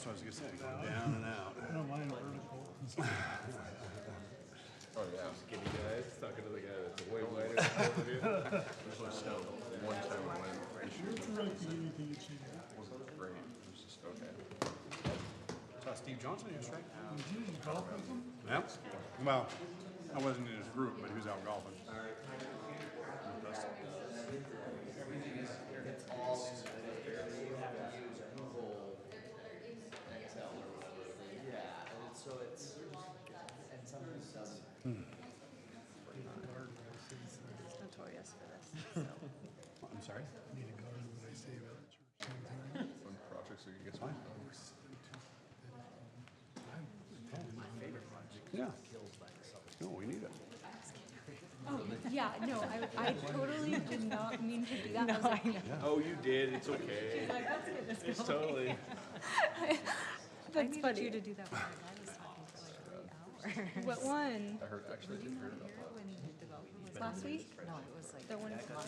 what I was gonna say. Go down and out. I don't mind vertical. Oh yeah, skinny guys talking to the guy that's way wider than you. There's no snow. One time I went. It's right to anything you choose. It was great. It was just okay. Steve Johnson yesterday. Did you golf with him? Yeah. Well, I wasn't in his group, but he was out golfing. Notorious for this. So. I'm sorry? I need to guard what I say about the church sometimes. Fun project so you can get some. My favorite project Yeah. killed by the Southern. No, we need it. Oh, yeah, no, I totally did not mean to do that. No, I know. Oh, you did. It's okay. It's totally. That's funny. You to do that when our guy was talking for like 3 hours. What one? I heard actually. Did you not hear it when the development was Last week? No, it was like The one months ago.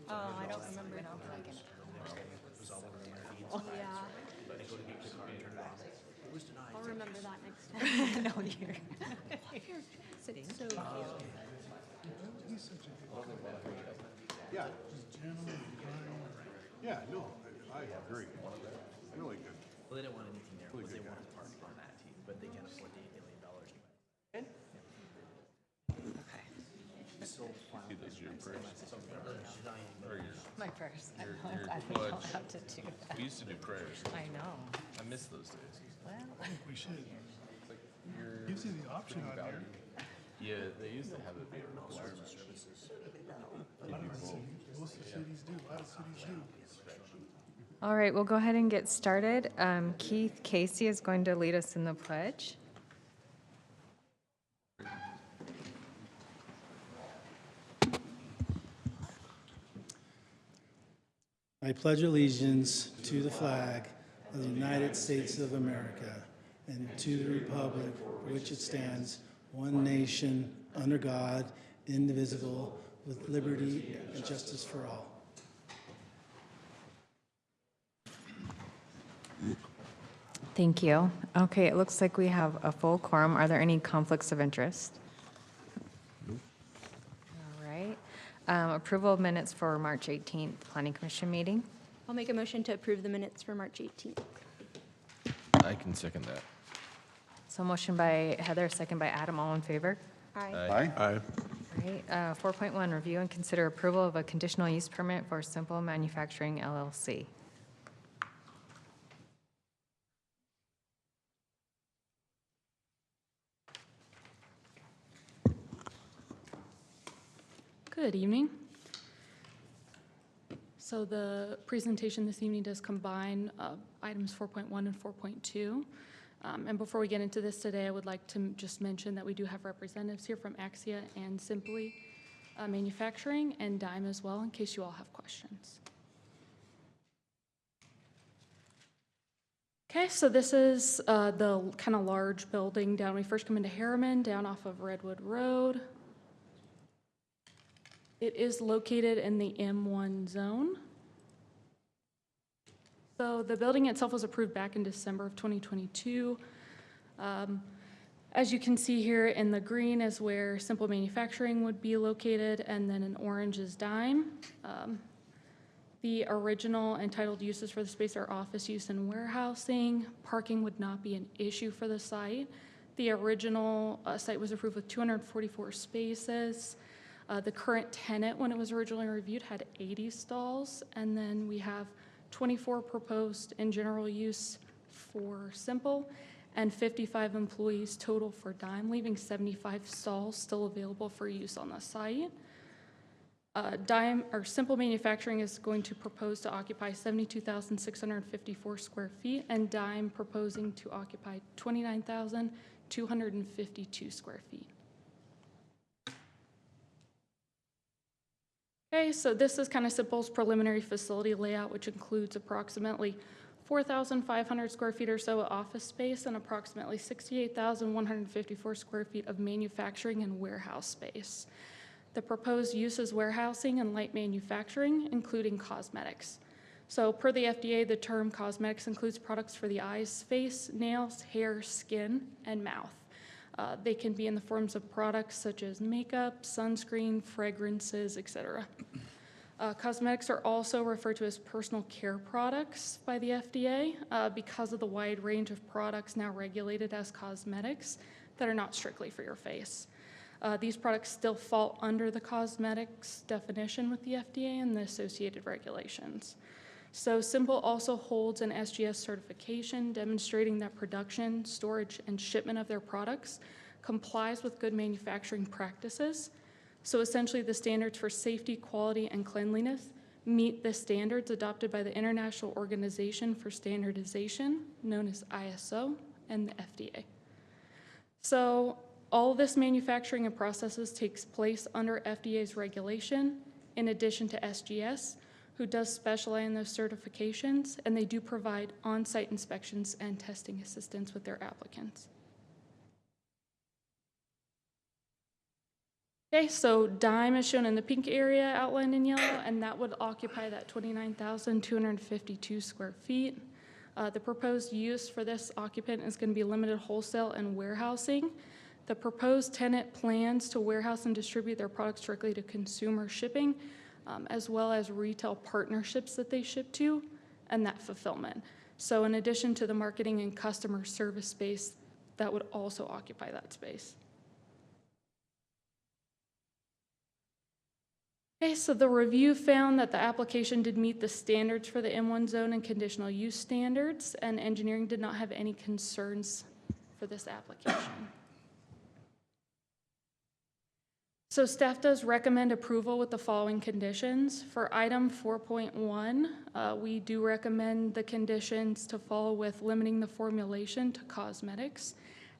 Oh, I don't remember. Went on for like an hour. It was all over my feed. Yeah, They go to get the car and turn it on. It was denied. I'll remember that next time. No, you're sitting. So cute. He's such a good Yeah. just gentleman, kind. Yeah, no, I agree. Really good. Well, they didn't want anything there because they wanted to park on that team, but they can't afford the $8 million. Okay. So flat. He does your prayers. Or your, My purse. your I'm glad we don't pledge. have to do that. We used to do prayers. I know. I miss those days. Well, I think we should. It's like your Gives you the option on there. Yeah, they used to have it be a requirement. A lot of cities, most of the cities do, a lot of cities do. All right, we'll go ahead and get started. Keith Casey is going to lead us in the pledge. I pledge allegiance to the flag of the United States of America and to the republic for which it stands, one nation, under God, indivisible, with liberty and justice for all. Thank you. Okay, it looks like we have a full quorum. Are there any conflicts of interest? All right. Approval of minutes for March 18th Planning Commission meeting. I'll make a motion to approve the minutes for March 18th. I can second that. So motion by Heather, second by Adam, all in favor? Aye. Aye. All right. 4.1, review and consider approval of a conditional use permit for Simple Manufacturing LLC. Good evening. So the presentation this evening does combine items 4.1 and 4.2. And before we get into this today, I would like to just mention that we do have representatives here from Axia and Simply Manufacturing and Dime as well, in case you all have questions. Okay, so this is the kind of large building down. We first come into Harriman, down off of Redwood Road. It is located in the M1 zone. So the building itself was approved back in December of 2022. As you can see here in the green is where Simple Manufacturing would be located, and then in orange is Dime. The original entitled uses for the space are office use and warehousing. Parking would not be an issue for the site. The original site was approved with 244 spaces. The current tenant, when it was originally reviewed, had 80 stalls, and then we have 24 proposed in general use for Simple, and 55 employees total for Dime, leaving 75 stalls still available for use on the site. Dime or Simple Manufacturing is going to propose to occupy 72,654 square feet, and Dime proposing to occupy 29,252 square feet. Okay, so this is kind of Simple's preliminary facility layout, which includes approximately 4,500 square feet or so of office space and approximately 68,154 square feet of manufacturing and warehouse space. The proposed use is warehousing and light manufacturing, including cosmetics. So per the FDA, the term cosmetics includes products for the eyes, face, nails, hair, skin, and mouth. They can be in the forms of products such as makeup, sunscreen, fragrances, etc. Cosmetics are also referred to as personal care products by the FDA because of the wide range of products now regulated as cosmetics that are not strictly for your face. These products still fall under the cosmetics definition with the FDA and the associated regulations. So Simple also holds an SGS certification demonstrating that production, storage, and shipment of their products complies with good manufacturing practices. So essentially the standards for safety, quality, and cleanliness meet the standards adopted by the International Organization for Standardization, known as ISO, and the FDA. So all this manufacturing and processes takes place under FDA's regulation, in addition to SGS, who does specialize in those certifications, and they do provide on-site inspections and testing assistance with their applicants. Okay, so Dime is shown in the pink area outlined in yellow, and that would occupy that 29,252 square feet. The proposed use for this occupant is going to be limited wholesale and warehousing. The proposed tenant plans to warehouse and distribute their products directly to consumer shipping, as well as retail partnerships that they ship to, and that fulfillment. So in addition to the marketing and customer service space, that would also occupy that space. Okay, so the review found that the application did meet the standards for the M1 zone and conditional use standards, and engineering did not have any concerns for this application. So staff does recommend approval with the following conditions. For item 4.1, we do recommend the conditions to follow with limiting the formulation to cosmetics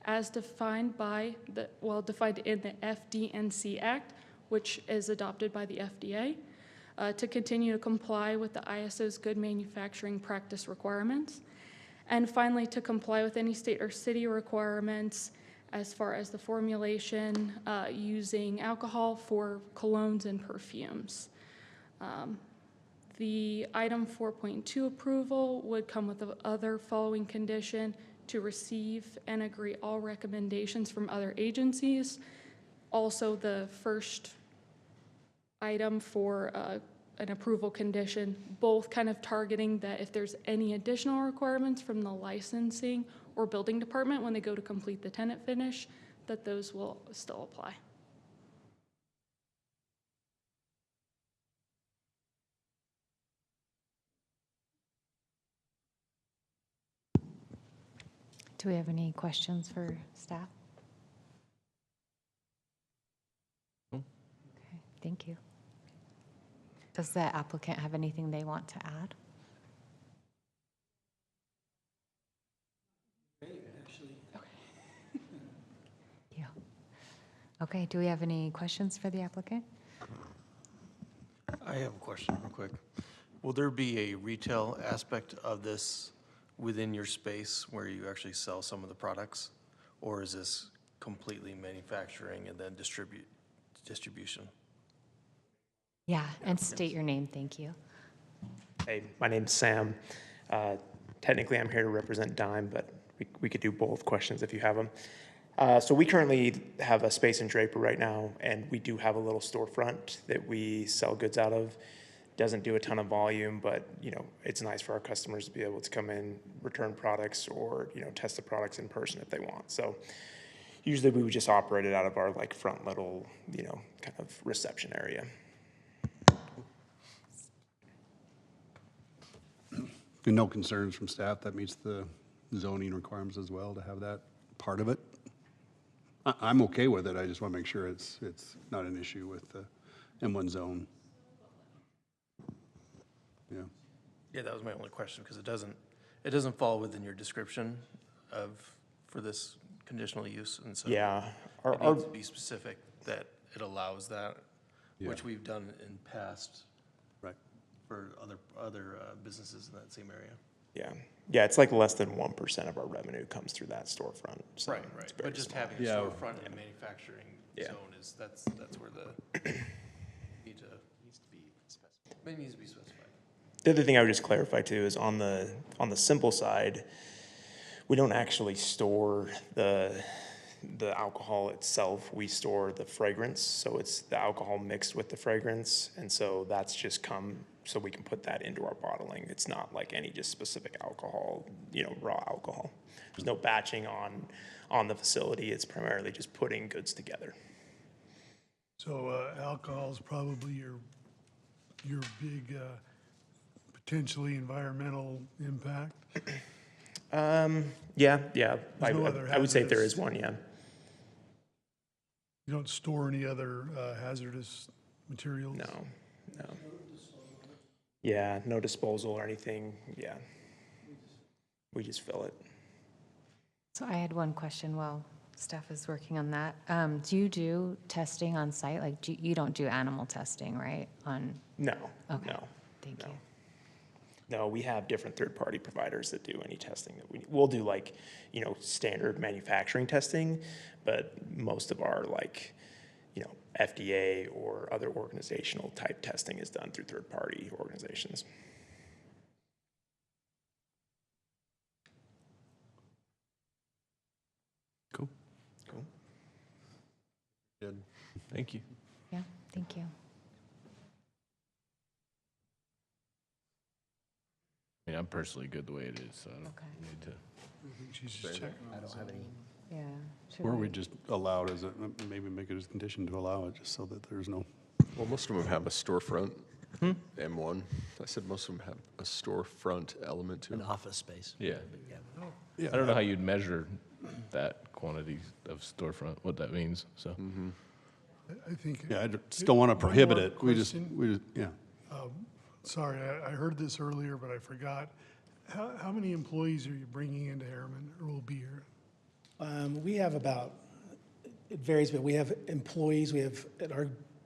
as defined by the, defined in the FD&C Act, which is adopted by the FDA, to continue to comply with the ISO's good manufacturing practice requirements. And finally, to comply with any state or city requirements as far as the formulation using alcohol for colognes and perfumes. The item 4.2 approval would come with the other following condition: to receive and agree all recommendations from other agencies. Also, the first item for an approval condition, both kind of targeting that if there's any additional requirements from the licensing or building department when they go to complete the tenant finish, that those will still apply. Do we have any questions for staff? Okay, thank you. Does the applicant have anything they want to add? Yeah. Okay, do we have any questions for the applicant? I have a question real quick. Will there be a retail aspect of this within your space where you actually sell some of the products? Or is this completely manufacturing and then distribution? Yeah, and state your name, thank you. Hey, my name's Sam. Technically, I'm here to represent Dime, but we could do both questions if you have them. So we currently have a space in Draper right now, and we do have a little storefront that we sell goods out of. Doesn't do a ton of volume, but it's nice for our customers to be able to come in, return products, or test the products in person if they want. So usually we would just operate it out of our front little kind of reception area. And no concerns from staff, that meets the zoning requirements as well to have that part of it? I'm okay with it, I just want to make sure it's not an issue with the M1 zone. Yeah. Yeah, that was my only question, because it doesn't fall within your description for this conditional use, and so Yeah. it needs to be specific that it allows that, which Yeah. we've done in past Right. for other businesses in that same area. Yeah, it's less than 1% of our revenue comes through that storefront. So Right. it's very But just small. having a Yeah. storefront in a manufacturing zone that's where the need to be specified. It needs to be specified. The other thing I would just clarify too is on the simple side, we don't actually store the alcohol itself. We store the fragrance, so it's the alcohol mixed with the fragrance, and so that's just so we can put that into our bottling. It's not like any just specific alcohol, raw alcohol. There's no batching on the facility. It's primarily just putting goods together. So alcohol is probably your big potentially environmental impact? Yeah. There's no other I would say if there hazardous- is one, yeah. You don't store any other hazardous materials? No. Yeah, no disposal or anything, yeah. We just fill it. So I had one question while staff is working on that. Do you do testing on site? Like, you don't do animal testing, right? No, Okay. no. Thank no. you. No, we have different third-party providers that do any testing that we'll do standard manufacturing testing, but most of our FDA or other organizational type testing is done through third-party organizations. Cool. Good. Thank you. Yeah, thank you. I mean, I'm personally good the way it is, so I don't Okay. need to. I think she's just checking on I don't have any. Yeah. should Or we just allow it as maybe make it as a condition to allow it, just so that there's no, Well, most of them have a storefront. M1. I said most of them have a storefront element to An it. office space. Yeah. yeah. I don't know how you'd measure that quantity of storefront, what that means, so. I think. Yeah, I just don't want to One prohibit more it. We just, question. yeah. Sorry, I heard this earlier, but I forgot. How many employees are you bringing into Harriman or will be here? We have it varies, but we have employees, we have,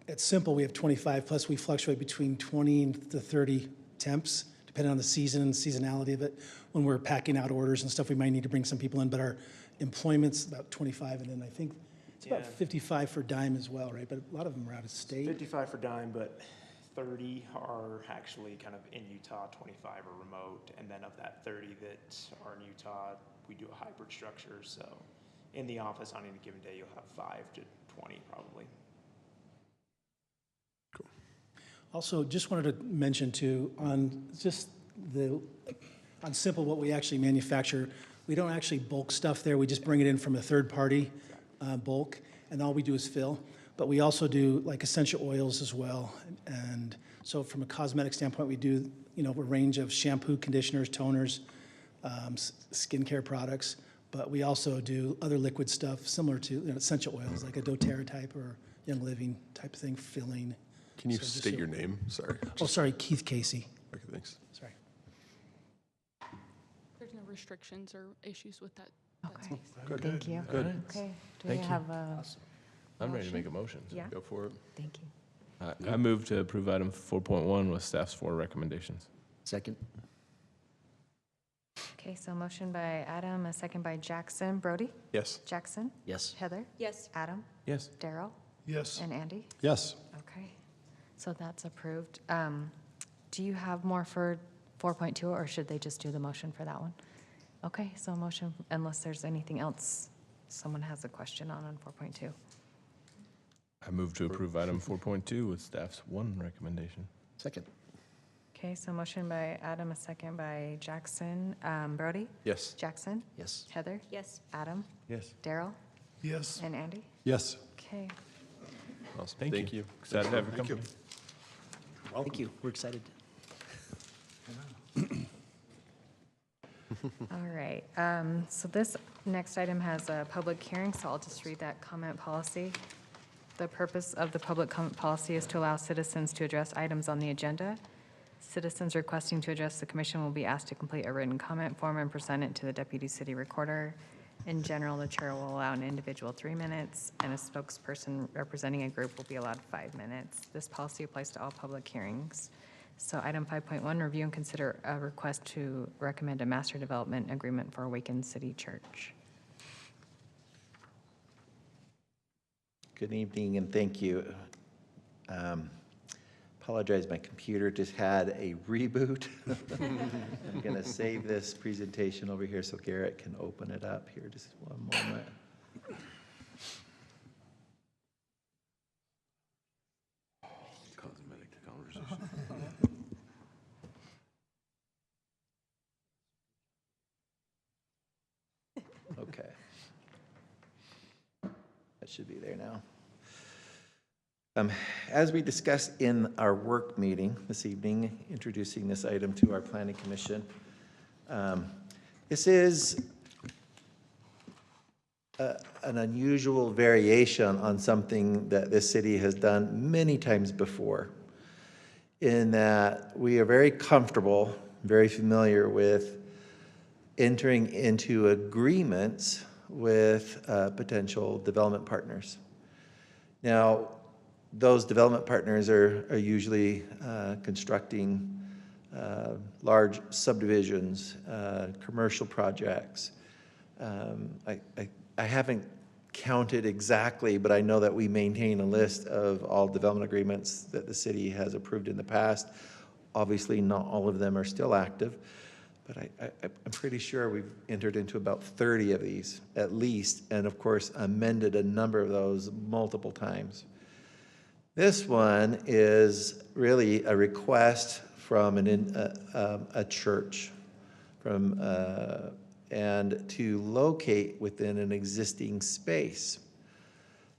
at Simple, we have 25, plus we fluctuate between 20 to 30 temps, depending on the season and seasonality of it. When we're packing out orders and stuff, we might need to bring some people in, but our employment's about 25, and then I think it's about Yeah. 55 for Dime as well, right? But a lot of them are out of state. 55 for Dime, but 30 are actually kind of in Utah, 25 are remote, and then of that 30 that are in Utah, we do a hybrid structure, so in the office on any given day, you'll have 5 to 20 probably. Also, just wanted to mention too, on Simple, what we actually manufacture, we don't actually bulk stuff there. We just bring it in from a third party bulk, and all we do is fill. But we also do like essential oils as well. And so from a cosmetic standpoint, we do, a range of shampoo, conditioners, toners, skincare products. But we also do other liquid stuff similar to essential oils, like a doTERRA type or Young Living type thing, filling. Can you So just state so- your name? Sorry. Oh, sorry, Keith Casey. Okay, thanks. Sorry. There's no restrictions or issues with that Okay. space. Thank you. Good. Okay. Do we Thank you. have a, I'm ready to Motion? make a motion. so Yeah. Go for it. thank you. I move to approve item 4.1 with staff's 4 recommendations. Second? Okay, so motion by Adam, a second by Jackson. Brody? Yes. Jackson? Yes. Heather? Yes. Adam? Yes. Daryl? Yes. And Andy? Yes. Okay, so that's approved. Do you have more for 4.2, or should they just do the motion for that one? Okay, so motion, unless there's anything else someone has a question on 4.2. I move to approve item 4.2 with staff's 1 recommendation. Second? Okay, so motion by Adam, a second by Jackson. Brody? Yes. Jackson? Yes. Heather? Yes. Adam? Yes. Daryl? Yes. And Andy? Yes. Okay, Awesome. Thank you. Excited to have your company. Thank you. We're excited. all right. So this next item has a public hearing, so I'll just read that comment policy. The purpose of the public comment policy is to allow citizens to address items on the agenda. Citizens requesting to address the commission will be asked to complete a written comment form and present it to the deputy city recorder. In general, the chair will allow an individual 3 minutes, and a spokesperson representing a group will be allowed 5 minutes. This policy applies to all public hearings. So item 5.1, review and consider a request to recommend a master development agreement for Awaken City Church. Good evening and thank you. apologize, my computer just had a reboot. I'm going to save this presentation over here so Garrett can open it up here. Just one moment. Cosmetic conversation. Okay. That should be there now. As we discussed in our work meeting this evening, introducing this item to our Planning Commission, this is an unusual variation on something that this city has done many times before, in that we are very comfortable, very familiar with entering into agreements with potential development partners. Now, those development partners are usually constructing large subdivisions, commercial projects. I haven't counted exactly, but I know that we maintain a list of all development agreements that the city has approved in the past. Obviously, not all of them are still active, but I'm pretty sure we've entered into about 30 of these at least, and of course amended a number of those multiple times. This one is really a request from a church, and to locate within an existing space.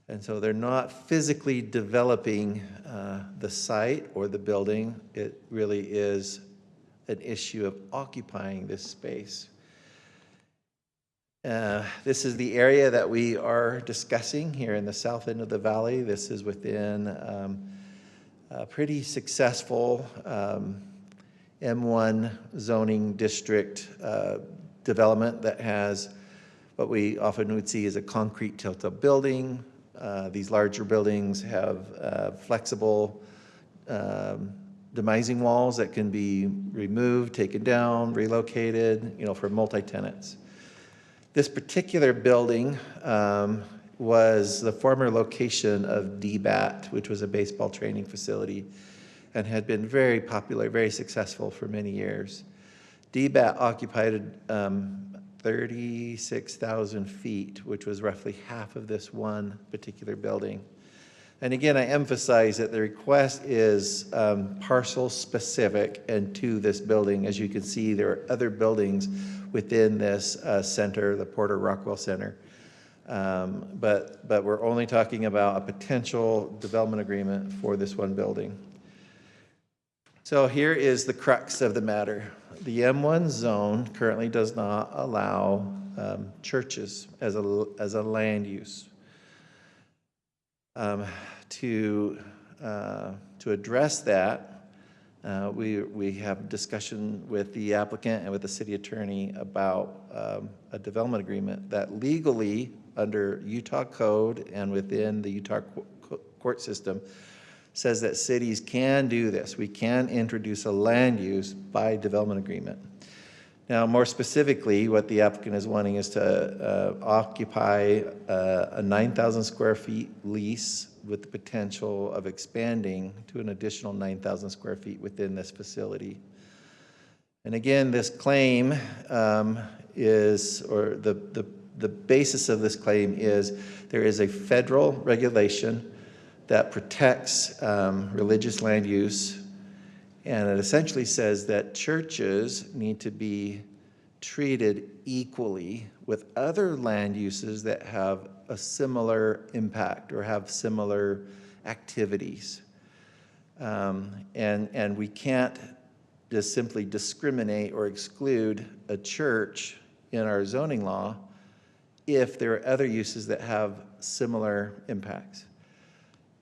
And so they're not physically developing the site or the building. It really is an issue of occupying this space. This is the area that we are discussing here in the south end of the valley. This is within a pretty successful M1 zoning district development that has what we often would see as a concrete tilt-up building. These larger buildings have flexible demising walls that can be removed, taken down, relocated, for multi-tenants. This particular building was the former location of DBAT, which was a baseball training facility, and had been very popular, very successful for many years. DBAT occupied 36,000 feet, which was roughly half of this one particular building. And again, I emphasize that the request is parcel specific and to this building. As you can see, there are other buildings within this center, the Porter Rockwell Center. But we're only talking about a potential development agreement for this one building. So here is the crux of the matter. The M1 zone currently does not allow churches as a land use. To address that, we have discussion with the applicant and with the city attorney about a development agreement that legally, under Utah code and within the Utah court system, says that cities can do this. We can introduce a land use by development agreement. Now, more specifically, what the applicant is wanting is to occupy a 9,000 square feet lease with the potential of expanding to an additional 9,000 square feet within this facility. And again, this claim is, or the basis of this claim is, there is a federal regulation that protects religious land use, and it essentially says that churches need to be treated equally with other land uses that have a similar impact or have similar activities. And we can't just simply discriminate or exclude a church in our zoning law if there are other uses that have similar impacts.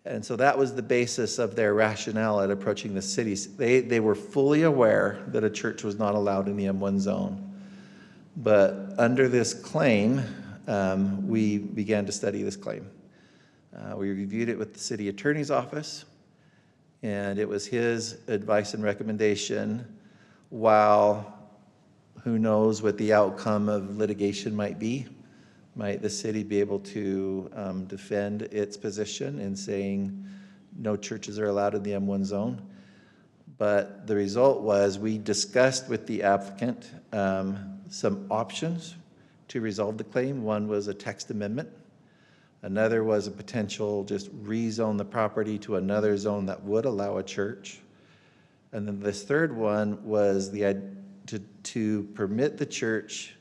And so that was the basis of their rationale at approaching the cities. They were fully aware that a church was not allowed in the M1 zone. But under this claim, we began to study this claim. We reviewed it with the city attorney's office, and it was his advice and recommendation, while who knows what the outcome of litigation might be. Might the city be able to defend its position in saying no churches are allowed in the M1 zone? But the result was we discussed with the applicant some options to resolve the claim. One was a text amendment. Another was a potential just rezone the property to another zone that would allow a church. And then this third one was to permit the church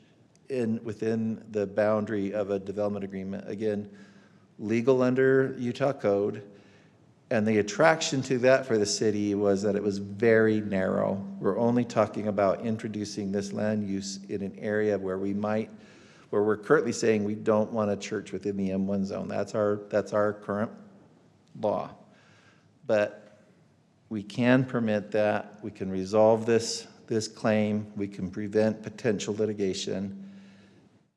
within the boundary of a development agreement. Again, legal under Utah code. And the attraction to that for the city was that it was very narrow. We're only talking about introducing this land use in an area where we're currently saying we don't want a church within the M1 zone. That's our current law. But we can permit that. We can resolve this claim. We can prevent potential litigation.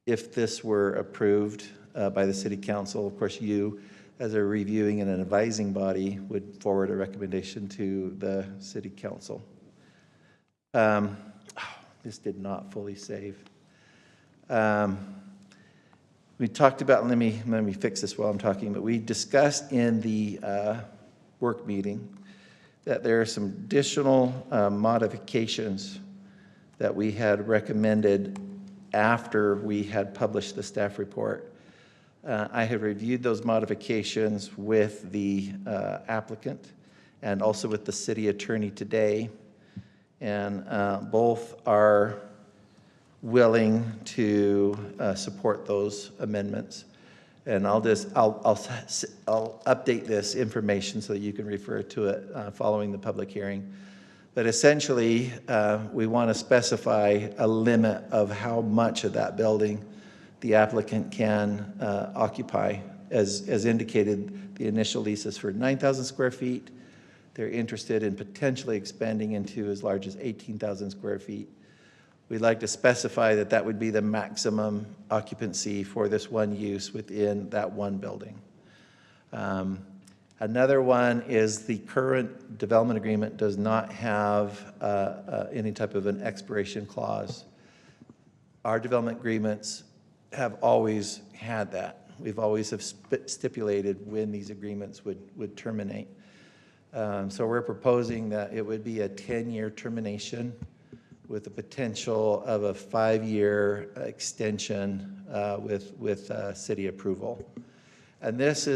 If this were approved by the city council, of course, you, as a reviewing and an advising body, would forward a recommendation to the city council. This did not fully save. We talked about, let me fix this while I'm talking, but we discussed in the work meeting that there are some additional modifications that we had recommended after we had published the staff report. I have reviewed those modifications with the applicant and also with the city attorney today, and both are willing to support those amendments. And I'll update this information so that you can refer to it following the public hearing. But essentially, we want to specify a limit of how much of that building the applicant can occupy. As indicated, the initial lease is for 9,000 square feet. They're interested in potentially expanding into as large as 18,000 square feet. We'd like to specify that that would be the maximum occupancy for this one use within that one building. Another one is the current development agreement does not have any type of an expiration clause. Our development agreements have always had that. We've always have stipulated when these agreements would terminate. So we're proposing that it would be a 10-year termination with the potential of a 5-year extension with city approval. And this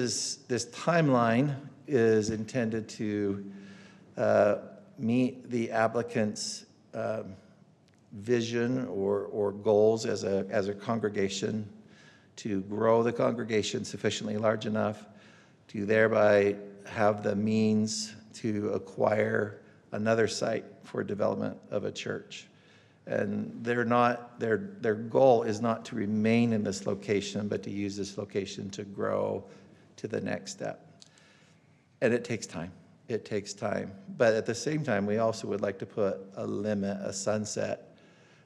timeline is intended to meet the applicant's vision or goals as a congregation, to grow the congregation sufficiently large enough to thereby have the means to acquire another site for development of a church. And their goal is not to remain in this location, but to use this location to grow to the next step. And it takes time. It takes time. But at the same time, we also would like to put a limit, a sunset.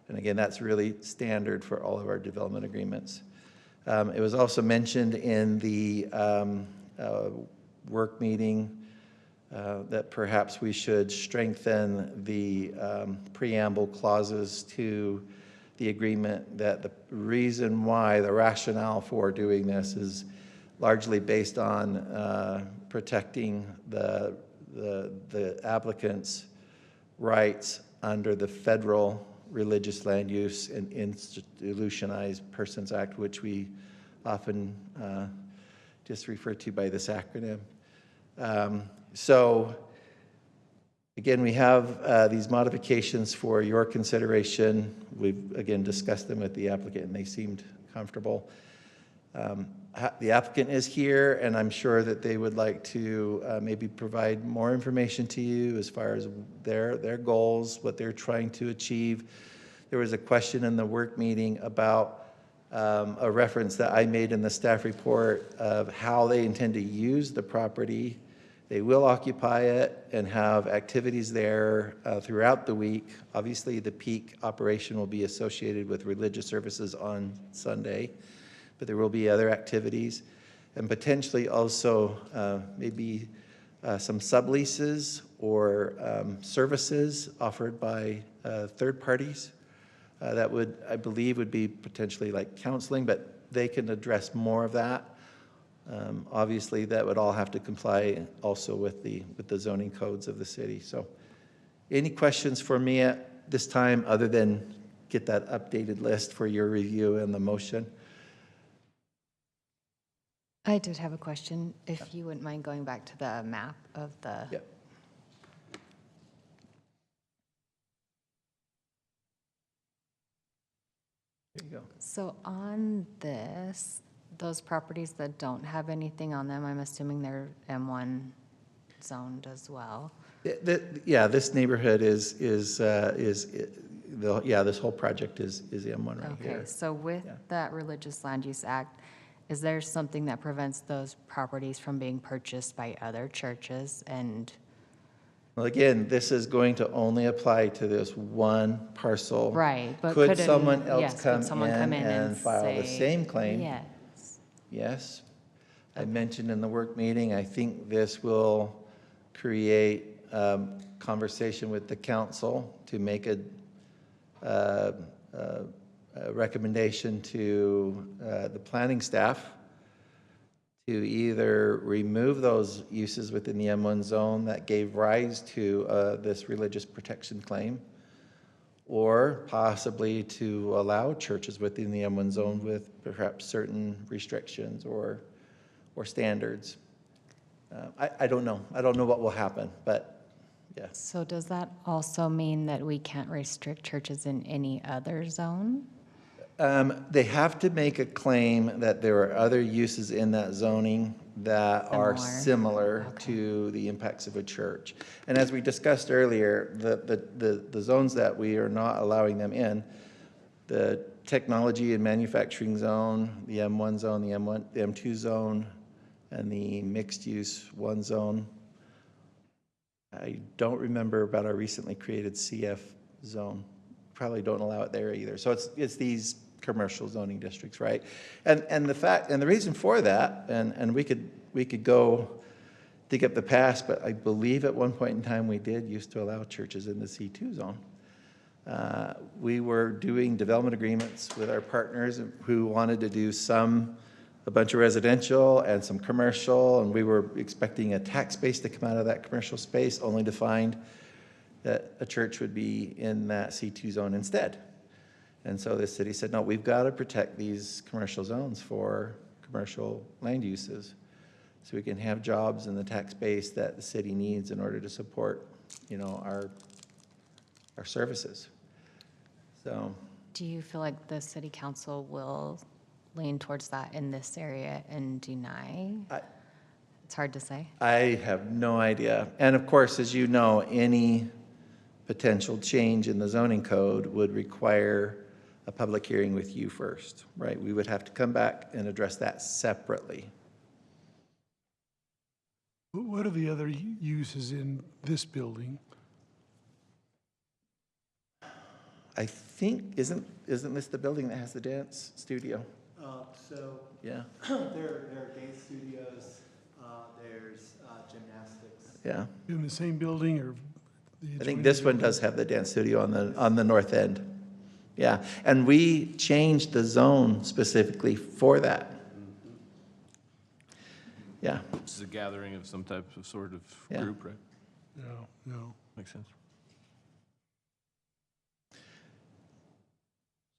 And again, that's really standard for all of our development agreements. It was also mentioned in the work meeting that perhaps we should strengthen the preamble clauses to the agreement, that the reason why, the rationale for doing this is largely based on protecting the applicant's rights under the federal Religious Land Use and Institutionalized Persons Act, which we often just refer to by this acronym. So again, we have these modifications for your consideration. We've, again, discussed them with the applicant, and they seemed comfortable. The applicant is here, and I'm sure that they would like to maybe provide more information to you as far as their goals, what they're trying to achieve. There was a question in the work meeting about a reference that I made in the staff report of how they intend to use the property. They will occupy it and have activities there throughout the week. Obviously, the peak operation will be associated with religious services on Sunday, but there will be other activities, and potentially also maybe some subleases or services offered by third parties that would, I believe, would be potentially like counseling, but they can address more of that. Obviously, that would all have to comply also with the zoning codes of the city. So Any questions for me at this time, other than get that updated list for your review and the motion? I did have a question, if you wouldn't mind going back to the map of the. Yep. There you go. So on this, those properties that don't have anything on them, I'm assuming they're M1 zoned as well. Yeah, this neighborhood is this whole project is M1 right here. Okay, so with Yeah. that Religious Land Use Act, is there something that prevents those properties from being purchased by other churches? And Well, again, this is going to only apply to this one parcel. right, but Could couldn't- someone yes, else could come someone come in and and file the say, same claim? Yes. Yes. I mentioned in the work meeting, I think this will create conversation with the council to make a recommendation to the planning staff to either remove those uses within the M1 zone that gave rise to this religious protection claim, or possibly to allow churches within the M1 zone with perhaps certain restrictions or standards. I don't know. I don't know what will happen, but yeah. So does that also mean that we can't restrict churches in any other zone? They have to make a claim that there are other uses in that zoning that are similar to the impacts of a church. And as we discussed earlier, the zones that we are not allowing them in, the technology and manufacturing zone, the M1 zone, the M2 zone, and the mixed use 1 zone. I don't remember about our recently created CF zone. Probably don't allow it there either. So it's these commercial zoning districts, right? And the reason for that, and we could go dig up the past, but I believe at one point in time we did used to allow churches in the C2 zone. We were doing development agreements with our partners who wanted to do a bunch of residential and some commercial, and we were expecting a tax base to come out of that commercial space, only to find that a church would be in that C2 zone instead. And so the city said, no, we've got to protect these commercial zones for commercial land uses so we can have jobs in the tax base that the city needs in order to support, our services. So. Do you feel like the city council will lean towards that in this area and deny? It's hard to say. I have no idea. And of course, as you know, any potential change in the zoning code would require a public hearing with you first, right? We would have to come back and address that separately. What are the other uses in this building? I think, isn't this the building that has the dance studio? Yeah. There are dance studios, there's gymnastics. Yeah. In the same building or? I think this one does have the dance studio on the north end. Yeah, and we changed the zone specifically for that. Yeah. This is a gathering of some type of sort of Yeah. group, right? No. Makes sense.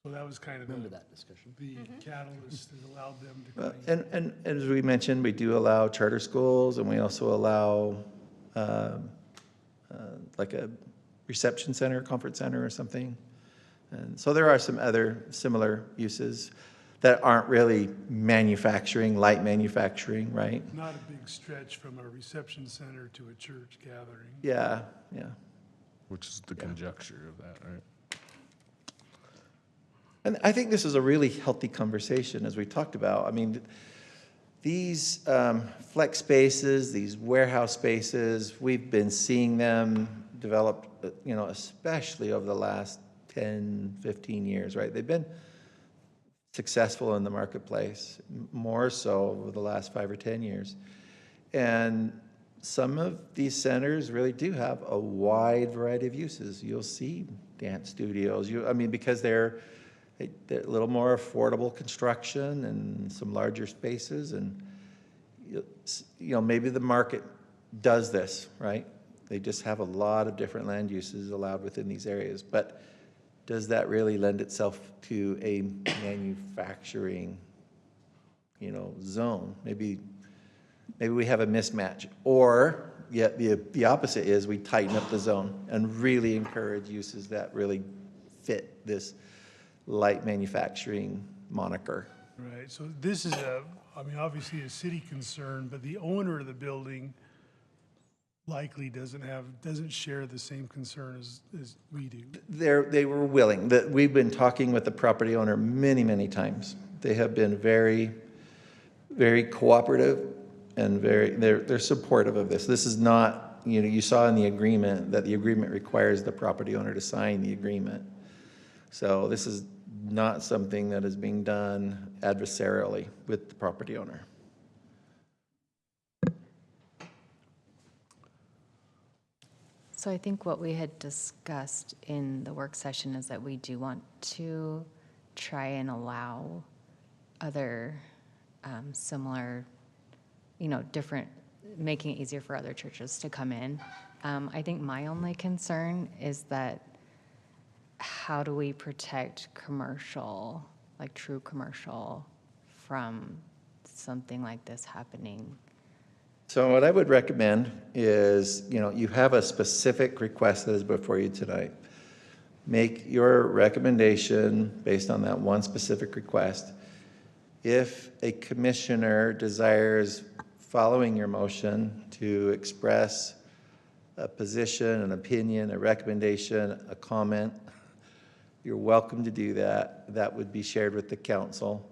So that was kind of Remember that discussion. the catalyst that allowed them to claim. And as we mentioned, we do allow charter schools, and we also allow like a reception center, conference center or something. And so there are some other similar uses that aren't really manufacturing, light manufacturing, right? Not a big stretch from a reception center to a church gathering. Yeah. Which is the conjecture of that, right? And I think this is a really healthy conversation, as we talked about. I mean, these flex spaces, these warehouse spaces, we've been seeing them develop, especially over the last 10, 15 years, right? They've been successful in the marketplace, more so over the last 5 or 10 years. And some of these centers really do have a wide variety of uses. You'll see dance studios, because they're a little more affordable construction and some larger spaces, and maybe the market does this, right? They just have a lot of different land uses allowed within these areas. But does that really lend itself to a manufacturing, zone? Maybe we have a mismatch. Or yet the opposite is we tighten up the zone and really encourage uses that really fit this light manufacturing moniker. Right, so this is obviously a city concern, but the owner of the building likely doesn't share the same concern as we do. They were willing. We've been talking with the property owner many, many times. They have been very, very cooperative and they're supportive of this. This is not, you saw in the agreement that the agreement requires the property owner to sign the agreement. So this is not something that is being done adversarially with the property owner. So I think what we had discussed in the work session is that we do want to try and allow other similar, different, making it easier for other churches to come in. I think my only concern is that how do we protect commercial, like true commercial, from something like this happening? So what I would recommend is, you have a specific request that is before you tonight. Make your recommendation based on that one specific request. If a commissioner desires, following your motion, to express a position, an opinion, a recommendation, a comment, you're welcome to do that. That would be shared with the council.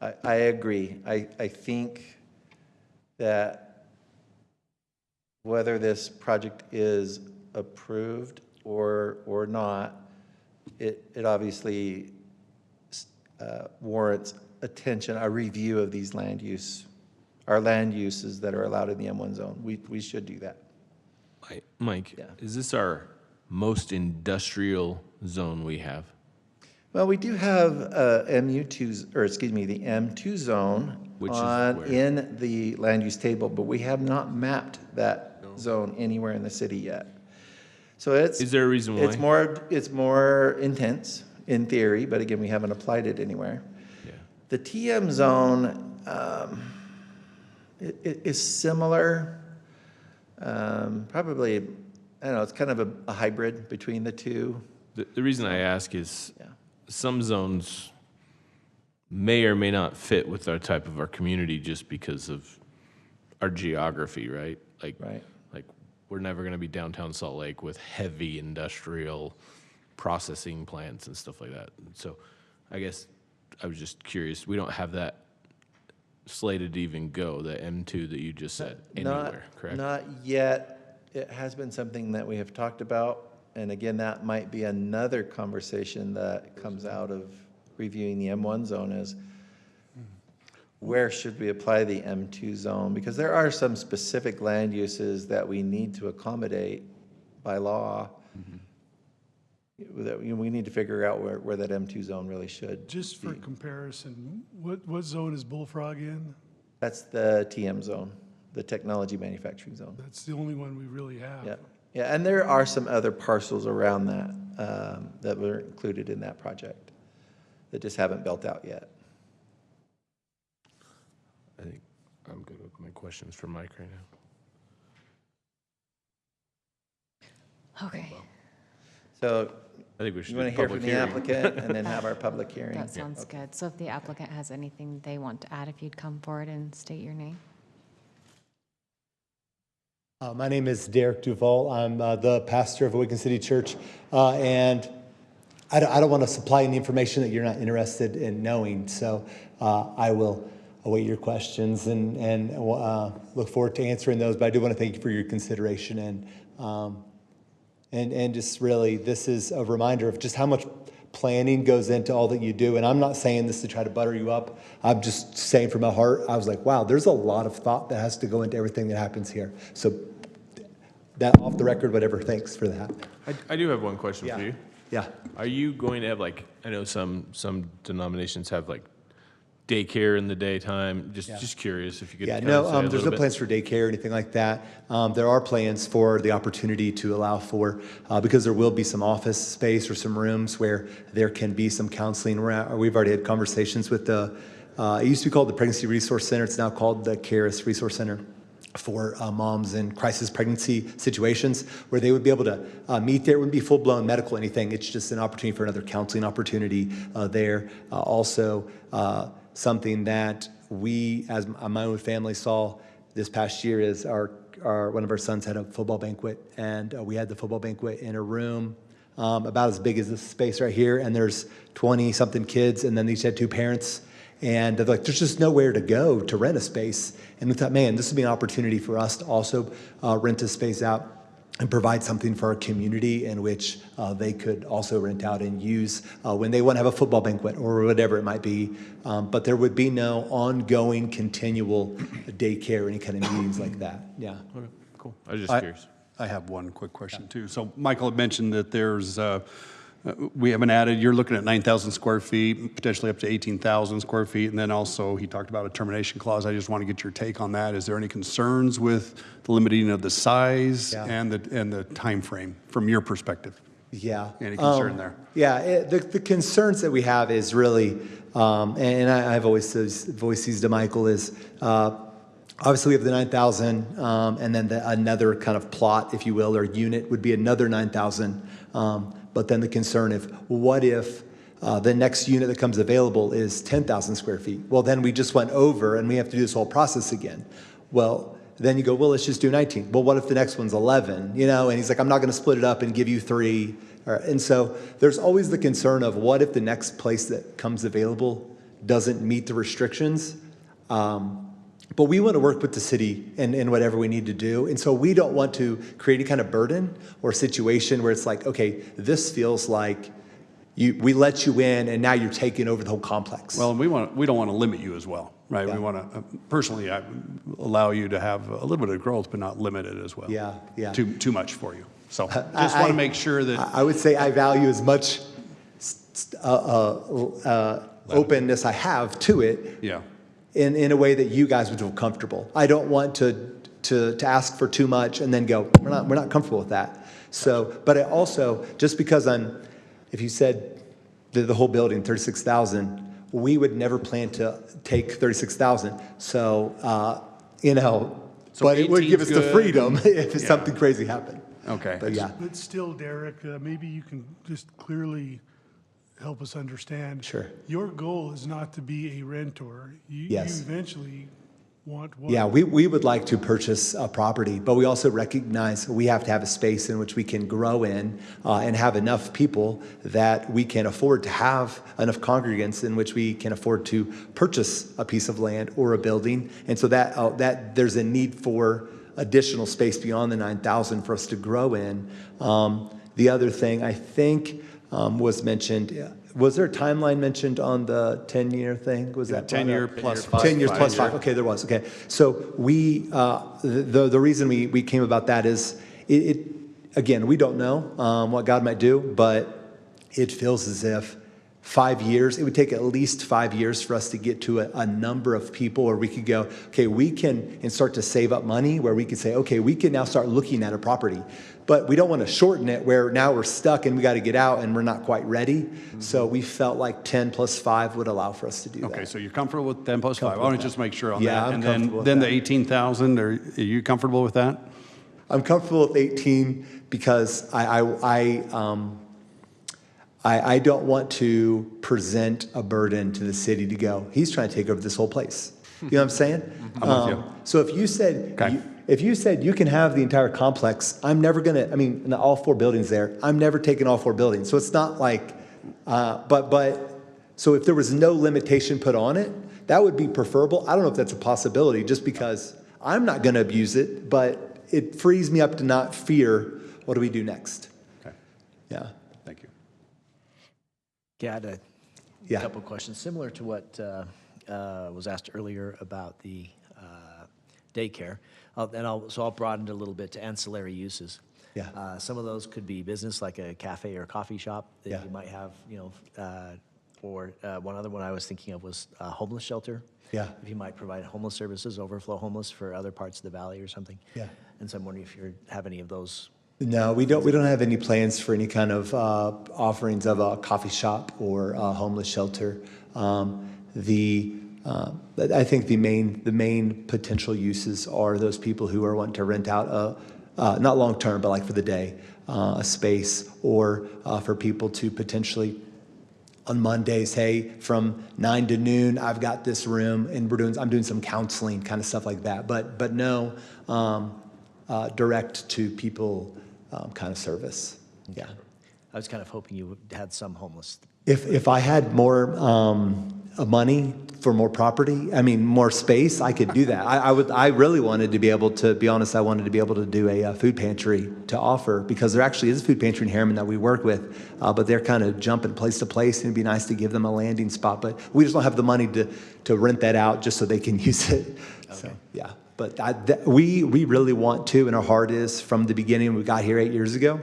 I agree. I think that whether this project is approved or not, it obviously warrants attention, a review of these our land uses that are allowed in the M1 zone. We should do that. Mike, Yeah. is this our most industrial zone we have? Well, we do have the M2 zone Which is where? in the land use table, but we have not mapped that zone anywhere in the city yet. So Is there a reason why? It's more intense in theory, but again, we haven't applied it anywhere. Yeah. The TM zone it is similar. Probably, I don't know, it's kind of a hybrid between the two. The reason I ask is Yeah. some zones may or may not fit with our type of our community just because of our geography, right? Right. Like we're never going to be downtown Salt Lake with heavy industrial processing plants and stuff like that. So I guess I was just curious. We don't have that slated to even go, the M2 that you just said, anywhere, correct? Not yet. It has been something that we have talked about. And again, that might be another conversation that comes out of reviewing the M1 zone is where should we apply the M2 zone? Because there are some specific land uses that we need to accommodate by law. That we need to figure out where that M2 zone really should Just for be. comparison, what zone is Bullfrog in? That's the TM zone, the technology manufacturing zone. That's the only one we really have. Yeah, yeah, and there are some other parcels around that that were included in that project that just haven't built out yet. I think I'm good with my questions for Mike right now. Okay, So I think we should you do want to hear public from the hearing. applicant and then have our public hearing? that sounds good. So if the applicant has anything they want to add, if you'd come forward and state your name. My name is Derek Duval. I'm the pastor of Awaken City Church, and I don't want to supply any information that you're not interested in knowing, so I will await your questions and look forward to answering those, but I do want to thank you for your consideration, and just really, this is a reminder of just how much planning goes into all that you do, and I'm not saying this to try to butter you up. I'm just saying from my heart, I was like, wow, there's a lot of thought that has to go into everything that happens here. So that off the record, whatever, thanks for that. I do have one question for you. Yeah. Are you going to have I know some denominations have daycare in the daytime? Just curious if you could. Yeah, kinda say a no, there's little no bit. plans for daycare or anything like that. There are plans for the opportunity to allow for, because there will be some office space or some rooms where there can be some counseling. We've already had conversations with it used to be called the Pregnancy Resource Center. It's now called the CARES Resource Center for moms in crisis pregnancy situations, where they would be able to meet there. It wouldn't be full-blown medical or anything. It's just an opportunity for another counseling opportunity there. Also, something that we, as my own family, saw this past year is one of our sons had a football banquet, and we had the football banquet in a room about as big as this space right here, and there's 20-something kids, and then they each had 2 parents. And they're like, there's just nowhere to go to rent a space. And we thought, man, this would be an opportunity for us to also rent a space out and provide something for our community in which they could also rent out and use when they want to have a football banquet or whatever it might be. But there would be no ongoing, continual daycare or any kind of meetings like that. Yeah. Okay, cool. I was just curious. I have one quick question too. So Michael had mentioned that there's, we haven't added, you're looking at 9,000 square feet, potentially up to 18,000 square feet. And then also he talked about a termination clause. I just want to get your take on that. Is there any concerns with the limiting of the size and the time frame from your perspective? Yeah. Any concern there? Yeah, the concerns that we have is really, and I've always voiced to Michael is, obviously we have the 9,000, and then another kind of plot, if you will, or unit would be another 9,000. But then the concern what if the next unit that comes available is 10,000 square feet? Well, then we just went over and we have to do this whole process again. Well, then you go, well, let's just do 19. Well, what if the next one's 11? And he's like, I'm not going to split it up and give you 3. And so there's always the concern of what if the next place that comes available doesn't meet the restrictions? But we want to work with the city in whatever we need to do. And so we don't want to create any kind of burden or situation where it's like, okay, this feels like we let you in and now you're taking over the whole complex. Well, and we don't want to limit you as well, right? Yeah. We want to, personally, allow you to have a little bit of growth, but not limit it as well. Yeah, yeah. Too much for you. So just want to make sure that. I would say I value as much openness I have to it. Yeah. In a way that you guys would feel comfortable. I don't want to ask for too much and then go, we're not comfortable with that. So, but I also, just because if you said the whole building, 36,000, we would never plan to take 36,000. So, but it would give us the freedom if something crazy happened. Okay. But yeah. But still, Derek, maybe you can just clearly help us understand. Sure. Your goal is not to be a rentor. Yes. You eventually want what? Yeah, we would like to purchase a property, but we also recognize we have to have a space in which we can grow in and have enough people that we can afford to have enough congregants in which we can afford to purchase a piece of land or a building. And so that there's a need for additional space beyond the 9,000 for us to grow in. The other thing I think was mentioned. Was there a timeline mentioned on the 10-year thing? Was that 10-year plus 5? 10 years plus 5. Okay, there was. Okay, so we the reason we came about that is it again, we don't know what God might do, but it feels as if 5 years. It would take at least 5 years for us to get to a number of people where we could go, okay, we can and start to save up money where we could say, okay, we can now start looking at a property. But we don't want to shorten it where now we're stuck and we got to get out and we're not quite ready. Mm-hmm. So we felt like 10 plus 5 would allow for us to do that. Okay, so you're comfortable with 10 plus 5. I want to just make sure on that. that. I'm and comfortable with then that. the 18,000, are you comfortable with that? I'm comfortable with 18 because I don't want to present a burden to the city to go, he's trying to take over this whole place. You know what I'm saying? I'm with you. So if you said, you can have the entire complex, I'm never going to, all 4 buildings there, I'm never taking all 4 buildings. So it's not like, so if there was no limitation put on it, that would be preferable. I don't know if that's a possibility just because I'm not going to abuse it, but it frees me up to not fear, what do we do next? Okay. Yeah. Thank you. Yeah, I had a couple of questions similar to what was asked earlier about the daycare. So I'll broaden it a little bit to ancillary uses. Yeah. Some of those could be business, like a cafe or a coffee shop that you might have, for, one other one I was thinking of was homeless shelter. Yeah. If you might provide homeless services, overflow homeless for other parts of the valley or something. Yeah. And so I'm wondering if you have any of those. No, we don't have any plans for any kind of offerings of a coffee shop or a homeless shelter. But I think the main potential uses are those people who are wanting to rent out not long term, but like for the day, a space, or for people to potentially on Mondays, hey, from 9 to noon, I've got this room, and I'm doing some counseling, kind of stuff like that. But no direct to people kind of service. Yeah. I was kind of hoping you had some homeless. If I had more money for more property, I mean more space, I could do that. I really wanted to be able to be honest. I wanted to be able to do a food pantry to offer, because there actually is a food pantry in Harriman that we work with, but they're kind of jumping place to place, and it'd be nice to give them a landing spot. But we just don't have the money to rent that out just so they can use it. Okay. So yeah, but we really want to, and our heart is from the beginning when we got here 8 years ago,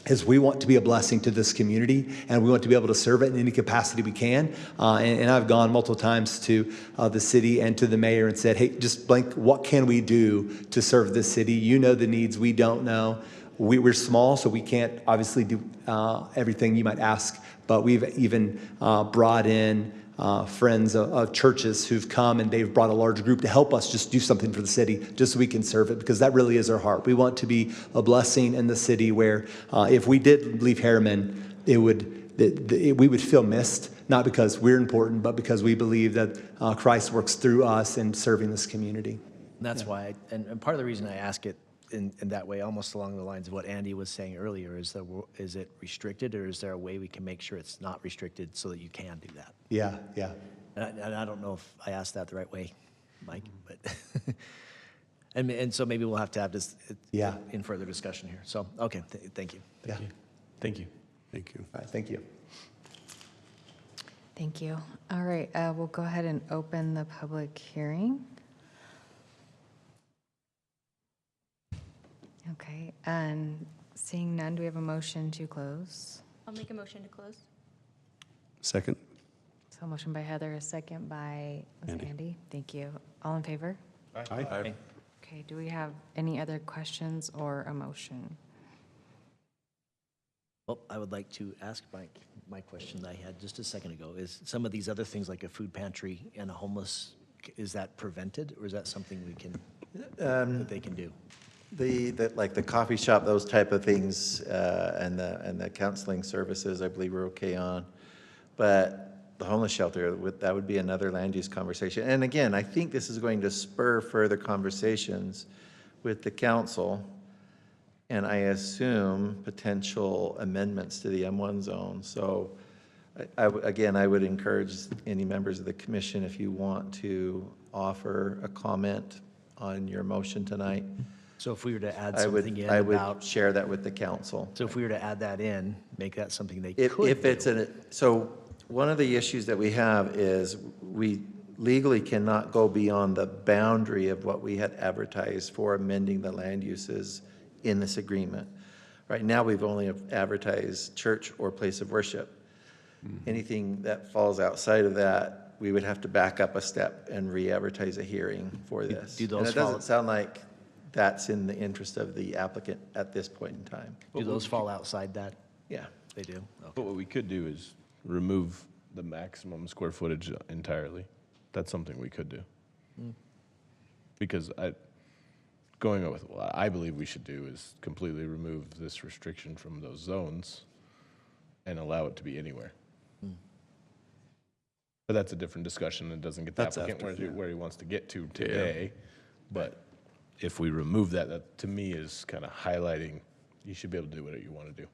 is we want to be a blessing to this community, and we want to be able to serve it in any capacity we can. And I've gone multiple times to the city and to the mayor and said, hey, just blank, what can we do to serve this city? You know the needs, we don't know. We're small, so we can't obviously do everything you might ask, but we've even brought in friends of churches who've come, and they've brought a large group to help us just do something for the city, just so we can serve it, because that really is our heart. We want to be a blessing in the city where if we did leave Harriman, we would feel missed, not because we're important, but because we believe that Christ works through us in serving this community. And that's why, and part of the reason I ask it in that way, almost along the lines of what Andy was saying earlier, is it restricted, or is there a way we can make sure it's not restricted so that you can do that? Yeah, yeah. And I don't know if I asked that the right way, Mike, but and so maybe we'll have to have this in further discussion here. So, okay, thank you. Yeah. Thank you. Thank you. All right, thank you. Thank you. All right, we'll go ahead and open the public hearing. Okay, and seeing none, do we have a motion to close? I'll make a motion to close. Second? So a motion by Heather, a second by Andy. Andy. Thank you. All in favor? Aye. Okay, do we have any other questions or a motion? Well, I would like to ask my question that I had just a second ago, is some of these other things like a food pantry and a homeless, is that prevented, or is that something we can, that they can do? Like the coffee shop, those type of things, and the counseling services, I believe we're okay on. But the homeless shelter, that would be another land use conversation. And again, I think this is going to spur further conversations with the council, and I assume potential amendments to the M1 zone. So again, I would encourage any members of the commission, if you want to offer a comment on your motion tonight. So if we were to add I something in would about, share that with the council. so if we were to add that in, make that something they If could it's do. so one of the issues that we have is we legally cannot go beyond the boundary of what we had advertised for amending the land uses in this agreement. Right now, we've only advertised church or place of worship. Anything that falls outside of that, we would have to back up a step and re-advertise a hearing for this. do those And it fall- doesn't sound like that's in the interest of the applicant at this point in time. Do those fall outside that? Yeah. They do? But what we could do is remove the maximum square footage entirely. That's something we could do. Because going with what I believe we should do is completely remove this restriction from those zones and allow it to be anywhere. But that's a different discussion. It doesn't get the That's applicant after, where he wants to get to today. But if we remove that, that to me is kind of highlighting you should be able to do whatever you want to do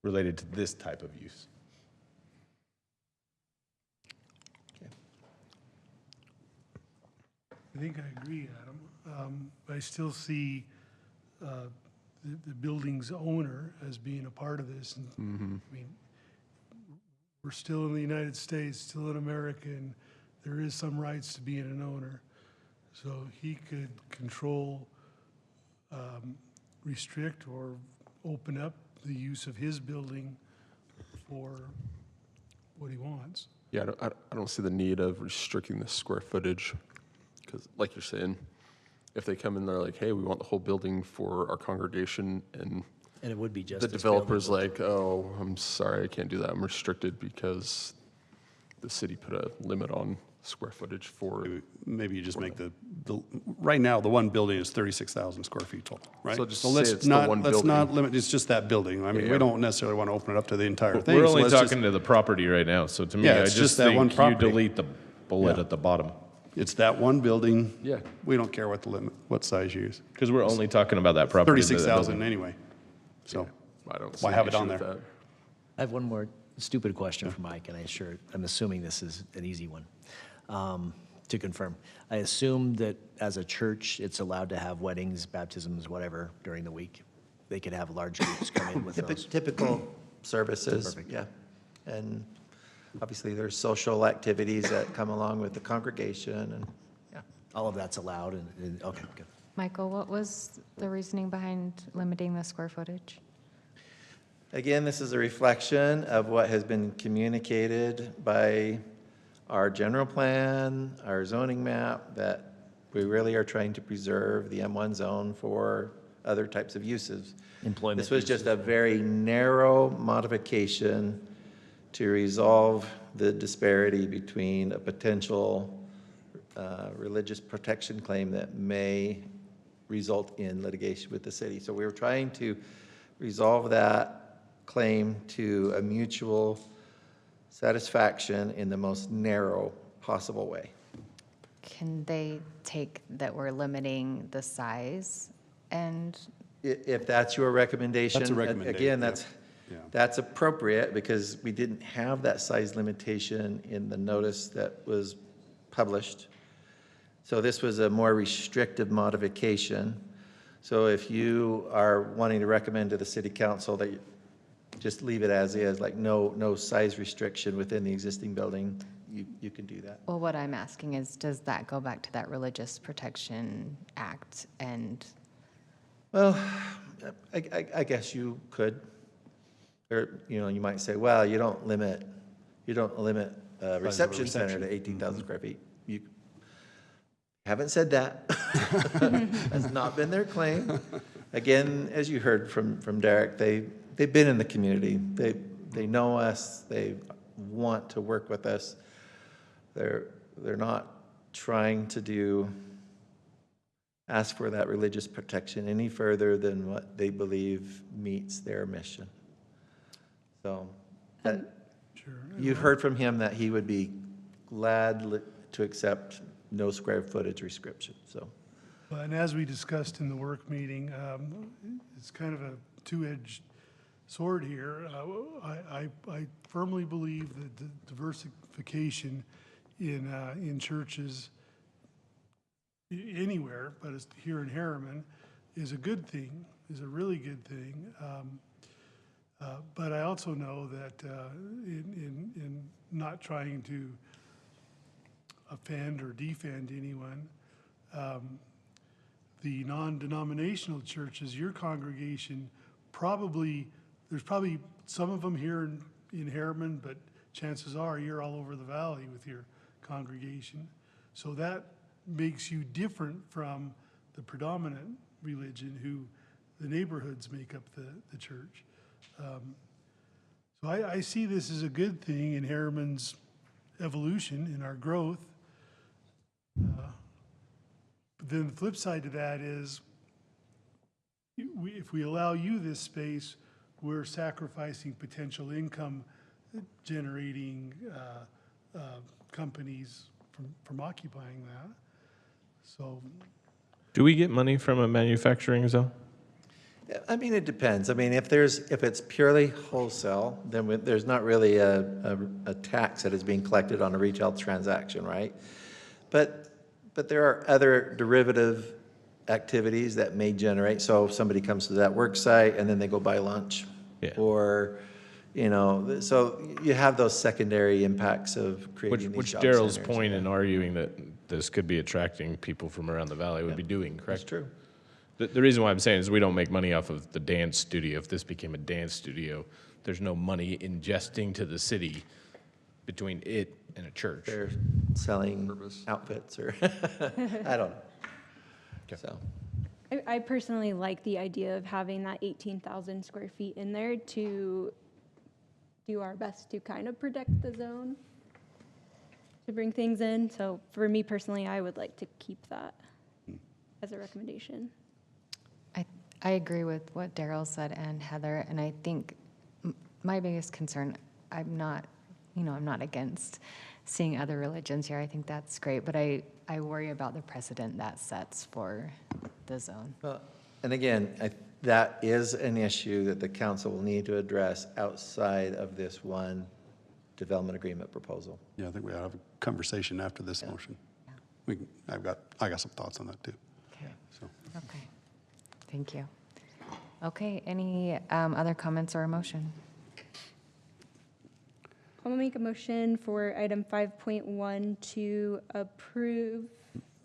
related to this type of use. I think I agree, Adam. I still see the building's owner as being a part of this. And I mean, we're still in the United States, still in America, and there is some rights to being an owner. So he could control, restrict, or open up the use of his building for what he wants. Yeah, I don't see the need of restricting the square footage, because like you're saying, if they come in, they're like, hey, we want the whole building for our congregation, and And it would be just the this developer's building. like, oh, I'm sorry, I can't do that, I'm restricted because the city put a limit on square footage for. Maybe you just make right now, the one building is 36,000 square feet total, right? So just let's say it's the not, one let's not building. limit, it's just that building. I mean, Yeah. we don't necessarily want to open it up to the entire thing. We're so only let's just- talking to the property right now, so to me, Yeah, I it's just just that one think you property. delete the bullet Yeah. at the bottom. It's that one building. Yeah. We don't care what size you use. Because we're only talking about that property. to that 36,000 building. anyway. So I don't see why an have it issue on with there? that. I have one more stupid question for Mike, and I'm assuming this is an easy one to confirm. I assume that as a church, it's allowed to have weddings, baptisms, whatever, during the week. They could have large groups come in with those. Typical services, Perfect. yeah. And obviously, there's social activities that come along with the congregation, and, yeah. All of that's allowed, and okay, good. Michael, what was the reasoning behind limiting the square footage? Again, this is a reflection of what has been communicated by our general plan, our zoning map, that we really are trying to preserve the M1 zone for other types of uses. Employment This was just a very narrow modification to resolve the disparity between a potential religious protection claim that may result in litigation with the city. So we were trying to resolve that claim to a mutual satisfaction in the most narrow possible way. Can they take that we're limiting the size and If that's your recommendation. That's a recommendation, Again, yeah. Yeah. that's appropriate because we didn't have that size limitation in the notice that was published. So this was a more restrictive modification. So if you are wanting to recommend to the city council that you just leave it as is, like no size restriction within the existing building, you can do that. Well, what I'm asking is, does that go back to that Religious Protection Act? And Well, I guess you could. Or, you might say, well, you don't limit a reception center to 18,000 square feet. You haven't said that. That's not been their claim. Again, as you heard from Derek, they've been in the community. They know us. They want to work with us. They're not trying to ask for that religious protection any further than what they believe meets their mission. So Sure. you've heard from him that he would be glad to accept no square footage restriction, so. And as we discussed in the work meeting, it's kind of a two-edged sword here. I firmly believe that the diversification in churches anywhere, but it's here in Harriman, is a good thing, is a really good thing. But I also know that in not trying to offend or defend anyone, the non-denominational churches, your congregation, there's probably some of them here in Harriman, but chances are you're all over the valley with your congregation. So that makes you different from the predominant religion who the neighborhoods make up the church. So I see this as a good thing in Harriman's evolution, in our growth. But then the flip side to that is, if we allow you this space, we're sacrificing potential income generating companies from occupying that. So, Do we get money from a manufacturing zone? I mean, it depends. I mean, if it's purely wholesale, then there's not really a tax that is being collected on a retail transaction, right? But there are other derivative activities that may generate. So if somebody comes to that work site and then they go buy lunch, or so you have those secondary impacts of creating these Which job Daryl's centers. point in arguing that this could be attracting people from around the valley would be doing, correct? That's true. The reason why I'm saying is we don't make money off of the dance studio. If this became a dance studio, there's no money ingesting to the city between it and a church. They're selling outfits or, I don't know. So, I personally like the idea of having that 18,000 square feet in there to do our best to kind of protect the zone, to bring things in. So for me personally, I would like to keep that as a recommendation. I agree with what Daryl said and Heather, and I think my biggest concern, I'm not against seeing other religions here. I think that's great, but I worry about the precedent that sets for the zone. well, and again, that is an issue that the council will need to address outside of this one development agreement proposal. Yeah, I think we ought to have a conversation after this motion. I got some thoughts on that too. Okay. So. Okay. Thank you. Okay, any other comments or a motion? I'm gonna make a motion for item 5.1 to approve,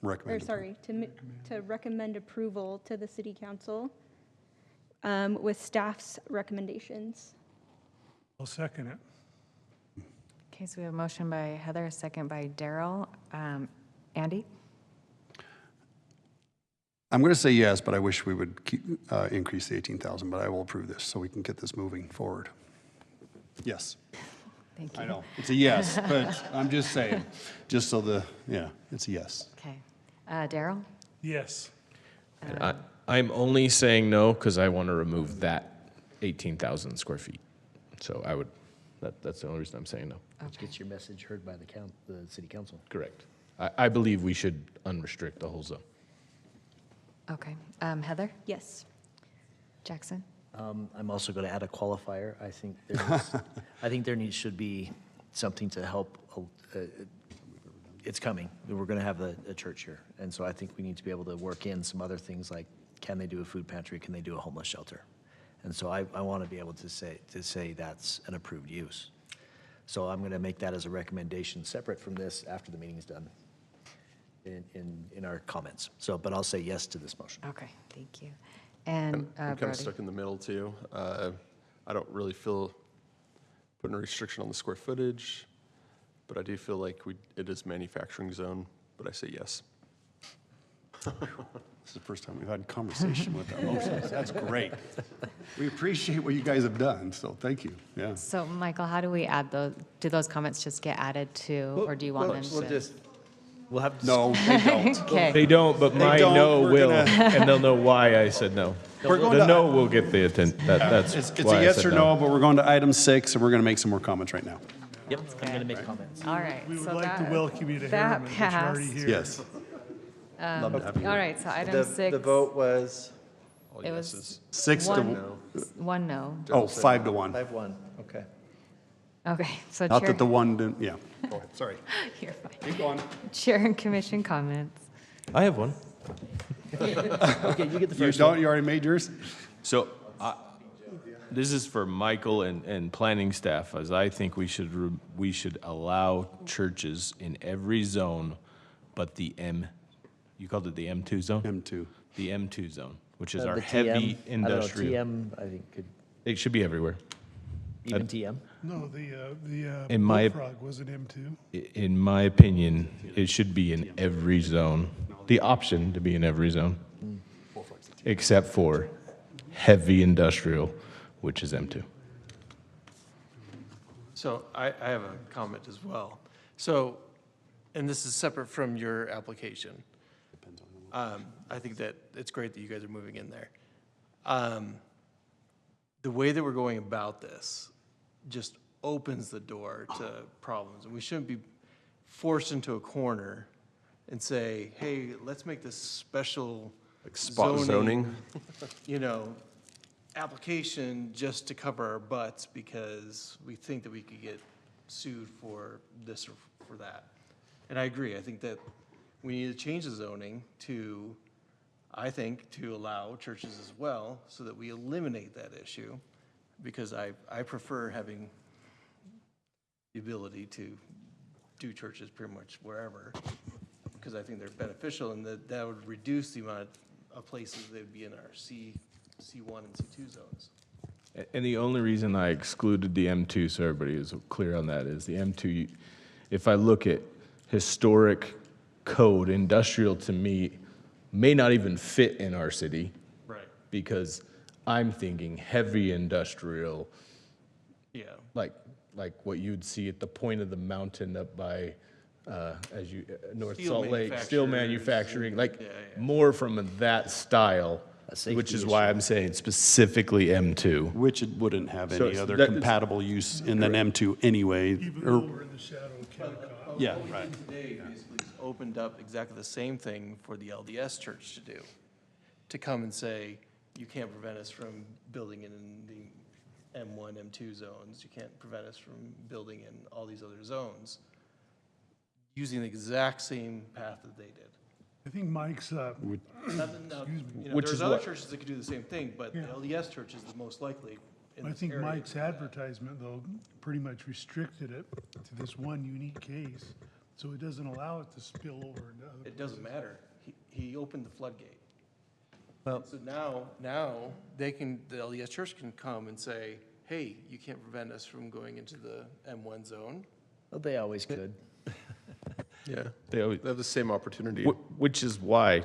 Recommend. to recommend approval to the city council with staff's recommendations. I'll second it. Okay, so we have a motion by Heather, a second by Daryl. Andy? I'm going to say yes, but I wish we would increase the 18,000, but I will approve this so we can get this moving forward. Yes. Thank you. I know, it's a yes, but I'm just saying, just so it's a yes. Okay. Daryl? Yes. And I'm only saying no because I want to remove that 18,000 square feet. So I would, that's the only reason I'm saying no. Which gets your message heard by the city council. Correct. I believe we should unrestrict the whole zone. Okay. Heather? Yes. Jackson? I'm also going to add a qualifier. I think there should be something to help. It's coming. We're going to have a church here, and so I think we need to be able to work in some other things like, can they do a food pantry? Can they do a homeless shelter? And so I want to be able to say that's an approved use. So I'm going to make that as a recommendation separate from this after the meeting's done in our comments. So, but I'll say yes to this motion. Okay, thank you. And I'm kind of Brody? stuck in the middle too. I don't really feel putting a restriction on the square footage, but I do feel like it is manufacturing zone, but I say yes. This is the first time we've had a conversation with our motions. That's great. We appreciate what you guys have done, so thank you, yeah. So, Michael, how do we add those? Do those comments just get added to, or do you want them to? We'll have to. No, they don't. Okay. They don't, but my don't. no We're will, gonna- and they'll know why I said no. We're going The to- no will get the attention. That's It's why a I yes said or no, but we're going to item 6, and we're going to make some more comments right now. Yep, I'm going to make comments. All right. We would so like to that- welcome you to that Harriman, but you're already passed. here. Yes. Love to have you All here. right, so item The 6. vote was All It was yeses. 6 to, one no. 5 to 1. 5-1, okay. Okay, so Not Chair, that the one didn't, yeah. Go ahead, sorry. you're fine. Keep going. Chair and commission comments. I have one. Okay, you get the You first one. don't, you already made yours? So this is for Michael and planning staff, as I think we should allow churches in every zone, but you called it the M2 zone? M2. The M2 zone, which is The our TM, heavy I don't know, industrial. TM, I think could, It should be everywhere. even TM. No, the In my- Bullfrog was an M2. In my opinion, it should be in every zone. The option to be in every zone, except for heavy industrial, which is M2. So I have a comment as well. So, and this is separate from your application. I think that it's great that you guys are moving in there. The way that we're going about this just opens the door to problems. And we shouldn't be forced into a corner and say, hey, let's make this special Like spot zoning. you know, application just to cover our butts because we think that we could get sued for this or for that. And I agree. I think that we need to change the zoning to, I think, to allow churches as well so that we eliminate that issue because I prefer having the ability to do churches pretty much wherever because I think they're beneficial and that would reduce the amount of places that would be in our C1 and C2 zones. And the only reason I excluded the M2, so everybody is clear on that, is the M2, if I look at historic code, industrial to me may not even fit in our city. Right. Because I'm thinking heavy industrial, Yeah. like what you'd see at the point of the mountain up by, North Steel Salt Lake, steel manufacturers, manufacturing, like yeah, yeah. more from that style, A safety which is why I'm saying specifically M2. Which it wouldn't have So any it's- other that is- compatible use in an M2 anyway. Even or- though we're in the shadow of Kennecott. Yeah, What we right. did today basically is opened up exactly the same thing for the LDS church to do. To come and say, you can't prevent us from building in the M1, M2 zones. You can't prevent us from building in all these other zones. Using the exact same path that they did. I think Mike's, Would- Which There's is other what- churches that could do the same thing, but the Yeah. LDS church is the most likely in I this think area Mike's to do that. advertisement, though, pretty much restricted it to this one unique case, so it doesn't allow it to spill over into other. It doesn't matter. He opened the floodgate. Well- So now they can, the LDS church can come and say, hey, you can't prevent us from going into the M1 zone. Well, they always could. Yeah, They always, they have the same opportunity. which is why,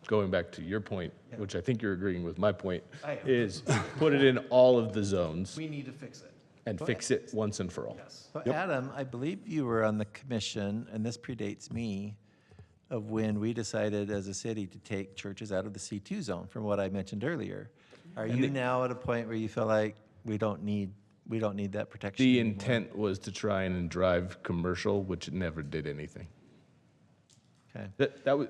going back to your point, which I think you're agreeing with my point, I am. is put it in all of the zones We need to fix it. and fix it once and for all. Yes. Well, Adam, I believe you were on the commission, and this predates me, of when we decided as a city to take churches out of the C2 zone, from what I mentioned earlier. Are you now at a point where you feel like we don't need that protection The anymore? intent was to try and drive commercial, which it never did anything. Okay.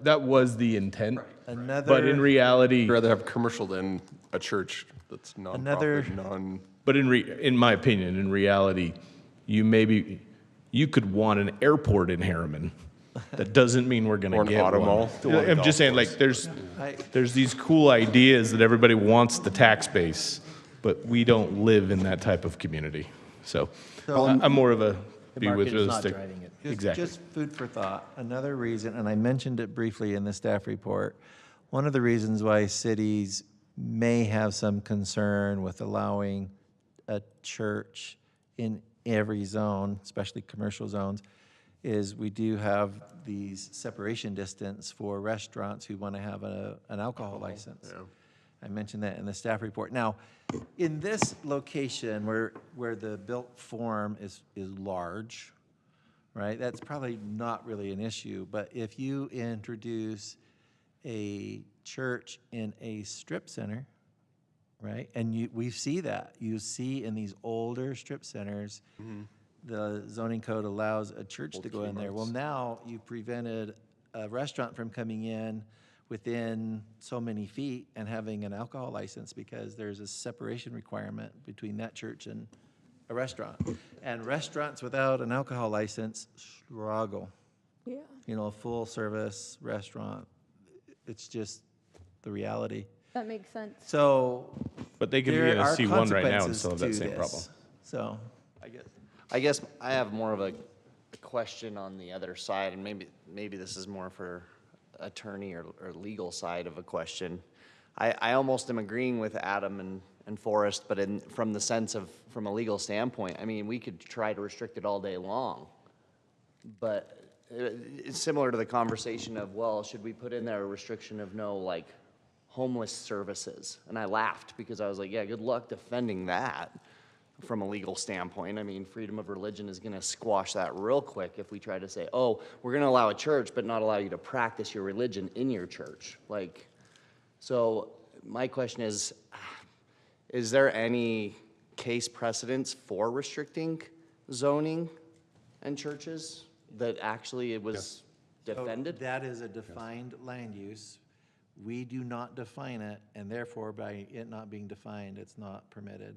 That was the intent, Another. but in reality, I'd rather have commercial than a church that's Another- nonprofit, in my opinion, in reality, you could want an airport in Harriman. That doesn't mean we're Or gonna an get auto one. mall. Don't want a I'm golf just saying, like, there's these cool ideas that everybody wants the tax base, but we don't live in that type of community. So I'm more of a be with market is not realistic. driving it. Exactly. Just food for thought. Another reason, and I mentioned it briefly in the staff report, one of the reasons why cities may have some concern with allowing a church in every zone, especially commercial zones, is we do have these separation distance for restaurants who want to have an alcohol license. I mentioned that in the staff report. Now, in this location where the built form is large, right, that's probably not really an issue. But if you introduce a church in a strip center, right, and we see that. You see in these older strip centers, the zoning code allows a church to go in there. Well, now you've prevented a restaurant from coming in within so many feet and having an alcohol license because there's a separation requirement between that church and a restaurant. And restaurants without an alcohol license struggle. Yeah. You know, a full-service restaurant, it's just the reality. That makes sense. So But they can be there in a are C1 right now and consequences still have that to same this. problem. So, I guess I have more of a question on the other side, and maybe this is more for attorney or legal side of a question. I almost am agreeing with Adam and Forrest, but from the sense of, from a legal standpoint, I mean, we could try to restrict it all day long. But it's similar to the conversation of, well, should we put in there a restriction of no, like, homeless services? And I laughed because I was like, yeah, good luck defending that from a legal standpoint. I mean, freedom of religion is going to squash that real quick if we try to say, oh, we're going to allow a church but not allow you to practice your religion in your church. Like, so my question is there any case precedence for restricting zoning and churches that actually it was defended? So that is a defined land use. We do not define it, and therefore, by it not being defined, it's not permitted.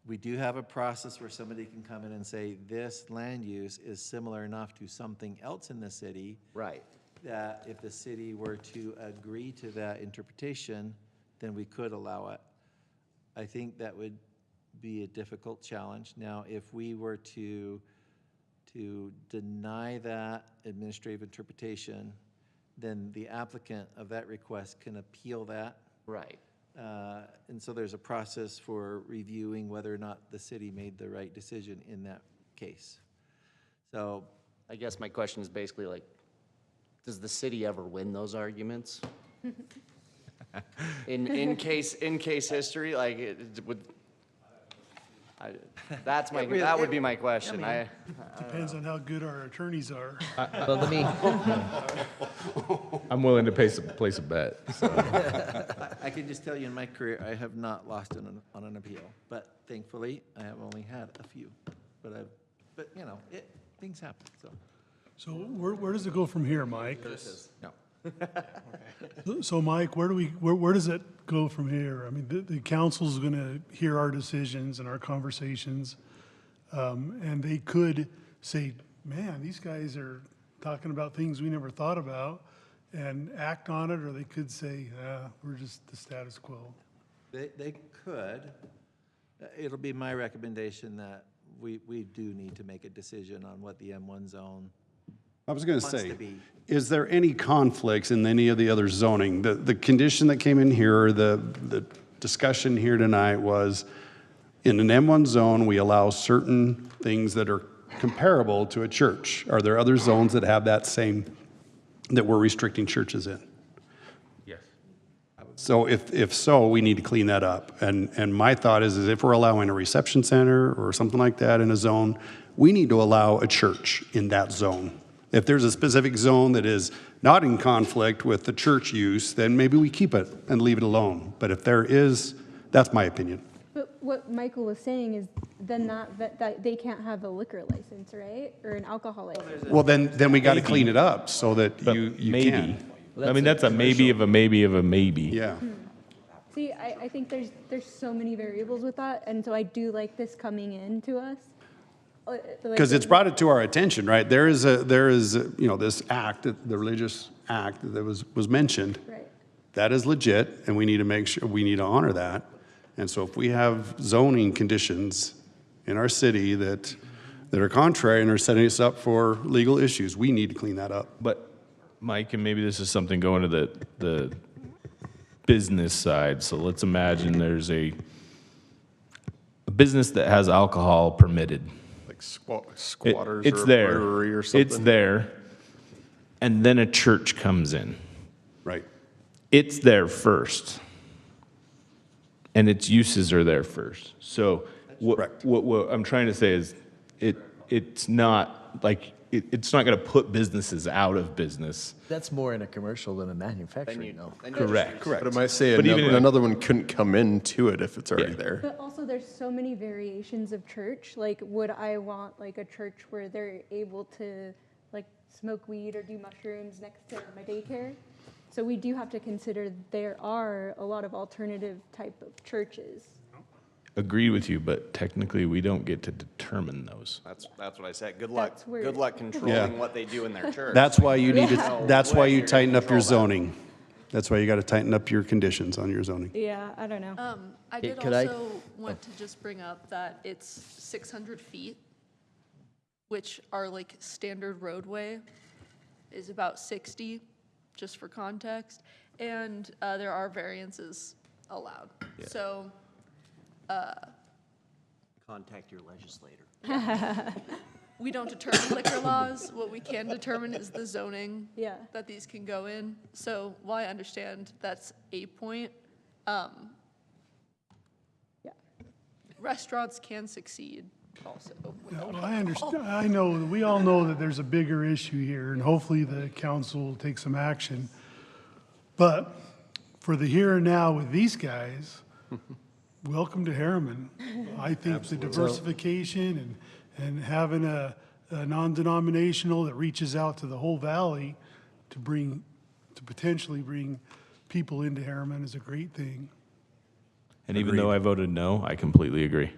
We do have a process where somebody can come in and say, this land use is similar enough to something else in the city. Right. That if the city were to agree to that interpretation, then we could allow it. I think that would be a difficult challenge. Now, if we were to deny that administrative interpretation, then the applicant of that request can appeal that. Right. And so there's a process for reviewing whether or not the city made the right decision in that case. So, I guess my question is basically like, does the city ever win those arguments? In case history, like, it would, that would be my question. Depends on how good our attorneys are. Well, let me, I'm willing to place a bet. So. I can just tell you in my career, I have not lost on an appeal, but thankfully, I have only had a few. But you know, things happen, so. So where does it go from here, Mike? No. So Mike, where does it go from here? I mean, the council's gonna hear our decisions and our conversations. And they could say, man, these guys are talking about things we never thought about, and act on it, or they could say, we're just the status quo. They could. It'll be my recommendation that we do need to make a decision on what the M1 zone I was going to wants say, to be. is there any conflicts in any of the other zoning? The condition that came in here, the discussion here tonight was, in an M1 zone, we allow certain things that are comparable to a church. Are there other zones that have that same, that we're restricting churches in? Yes. So if so, we need to clean that up. And my thought is if we're allowing a reception center or something like that in a zone, we need to allow a church in that zone. If there's a specific zone that is not in conflict with the church use, then maybe we keep it and leave it alone. But if there is, that's my opinion. But what Michael was saying is then that they can't have a liquor license, right? Or an alcohol license. Well, then we got to clean it up so that you maybe. can. I mean, that's a maybe of a maybe of a maybe. Yeah. See, I think there's so many variables with that, and so I do like this coming in to us. Because it's brought it to our attention, right? There is this act, the religious act that was mentioned. Right. That is legit, and we need to make sure, we need to honor that. And so if we have zoning conditions in our city that are contrary and are setting us up for legal issues, we need to clean that up. But Mike, and maybe this is something going to the business side. So let's imagine there's a business that has alcohol permitted. Like squatters It's or a there. brewery or something. It's there. And then a church comes in. Right. It's there first. And its uses are there first. So what I'm trying to say is it's not like it's not going to put businesses out of business. that's more in a commercial than a manufacturing, though. Correct. But it might say But even another one couldn't come into it if it's already there. But also, there's so many variations of church. Like, would I want like a church where they're able to like smoke weed or do mushrooms next to my daycare? So we do have to consider there are a lot of alternative type of churches. Agree with you, but technically we don't get to determine those. That's what I said. Good luck. That's where- Good luck controlling Yeah. what they do in their church. That's why you need Yeah. to, that's why When you you're gonna tighten up your control that. zoning. That's why you got to tighten up your conditions on your zoning. Yeah, I don't know. I Hey, did could I- also want to just bring up that it's 600 feet, which our like standard roadway is about 60, just for context, and there are variances allowed. So Contact your legislator. we don't determine liquor laws. What we can determine is the zoning Yeah. that these can go in. So while I understand that's a point, Yeah. restaurants can succeed also. Yeah, well, I understand, I know, we all know that there's a bigger issue here, and hopefully the council will take some action. But for the here and now with these guys, welcome to Harriman. I think the diversification and having a non-denominational that reaches out to the whole valley to potentially bring people into Harriman is a great thing. And even though I voted no, I completely agree.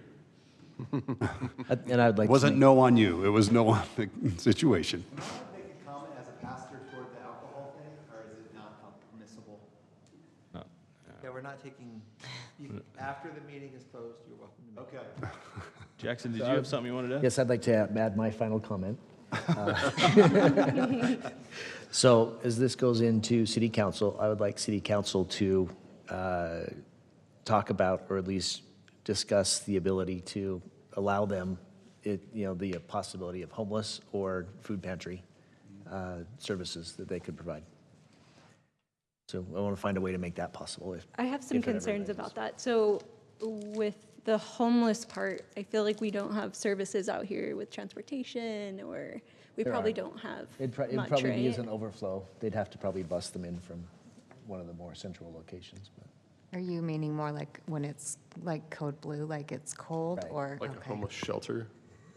And I'd like It wasn't no on you, it was no on the situation. Can I make a comment as a pastor toward the alcohol thing, or is it not permissible? Yeah, we're not taking, after the meeting is closed, you're welcome to make. Okay. Jackson, did you have something you wanted to add? Yes, I'd like to add my final comment. So as this goes into city council, I would like city council to talk about, or at least discuss the ability to allow them, the possibility of homeless or food pantry services that they could provide. So I want to find a way to make that possible. I have some if it ever concerns arises. about that. So with the homeless part, I feel like we don't have services out here with transportation, or we There probably are. don't have It'd much, probably be right? as an overflow. They'd have to probably bus them in from one of the more central locations, but. Are you meaning more like when it's like code blue, like it's cold, Right. or Like a okay. homeless shelter.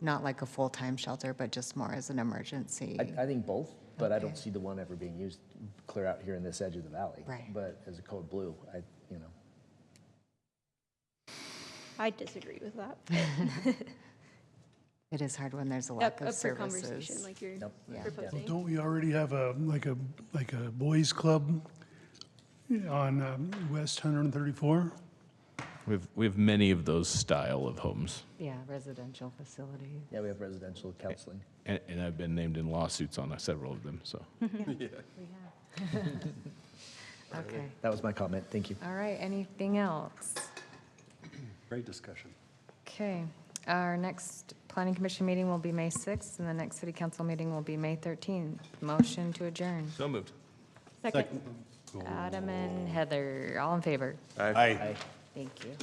Not like a full-time shelter, but just more as an emergency? I think both, but I don't Okay. see the one ever being used clear out here in this edge of the valley. Right. But as a code blue, I disagree with that. It is hard when there's a lack of Up for conversation, services. like you're Yeah. proposing. Don't we already have a boys club on West 134? We have many of those style of homes, Yeah, residential facilities. Yeah, we have residential counseling. and I've been named in lawsuits on several of them, so. We have. Okay, That was my comment. Thank you. all right, anything else? Great discussion. Okay, our next planning commission meeting will be May 6th, and the next city council meeting will be May 13th. Motion to adjourn. So moved. Second. Adam and Heather, all in favor? Aye. Thank you.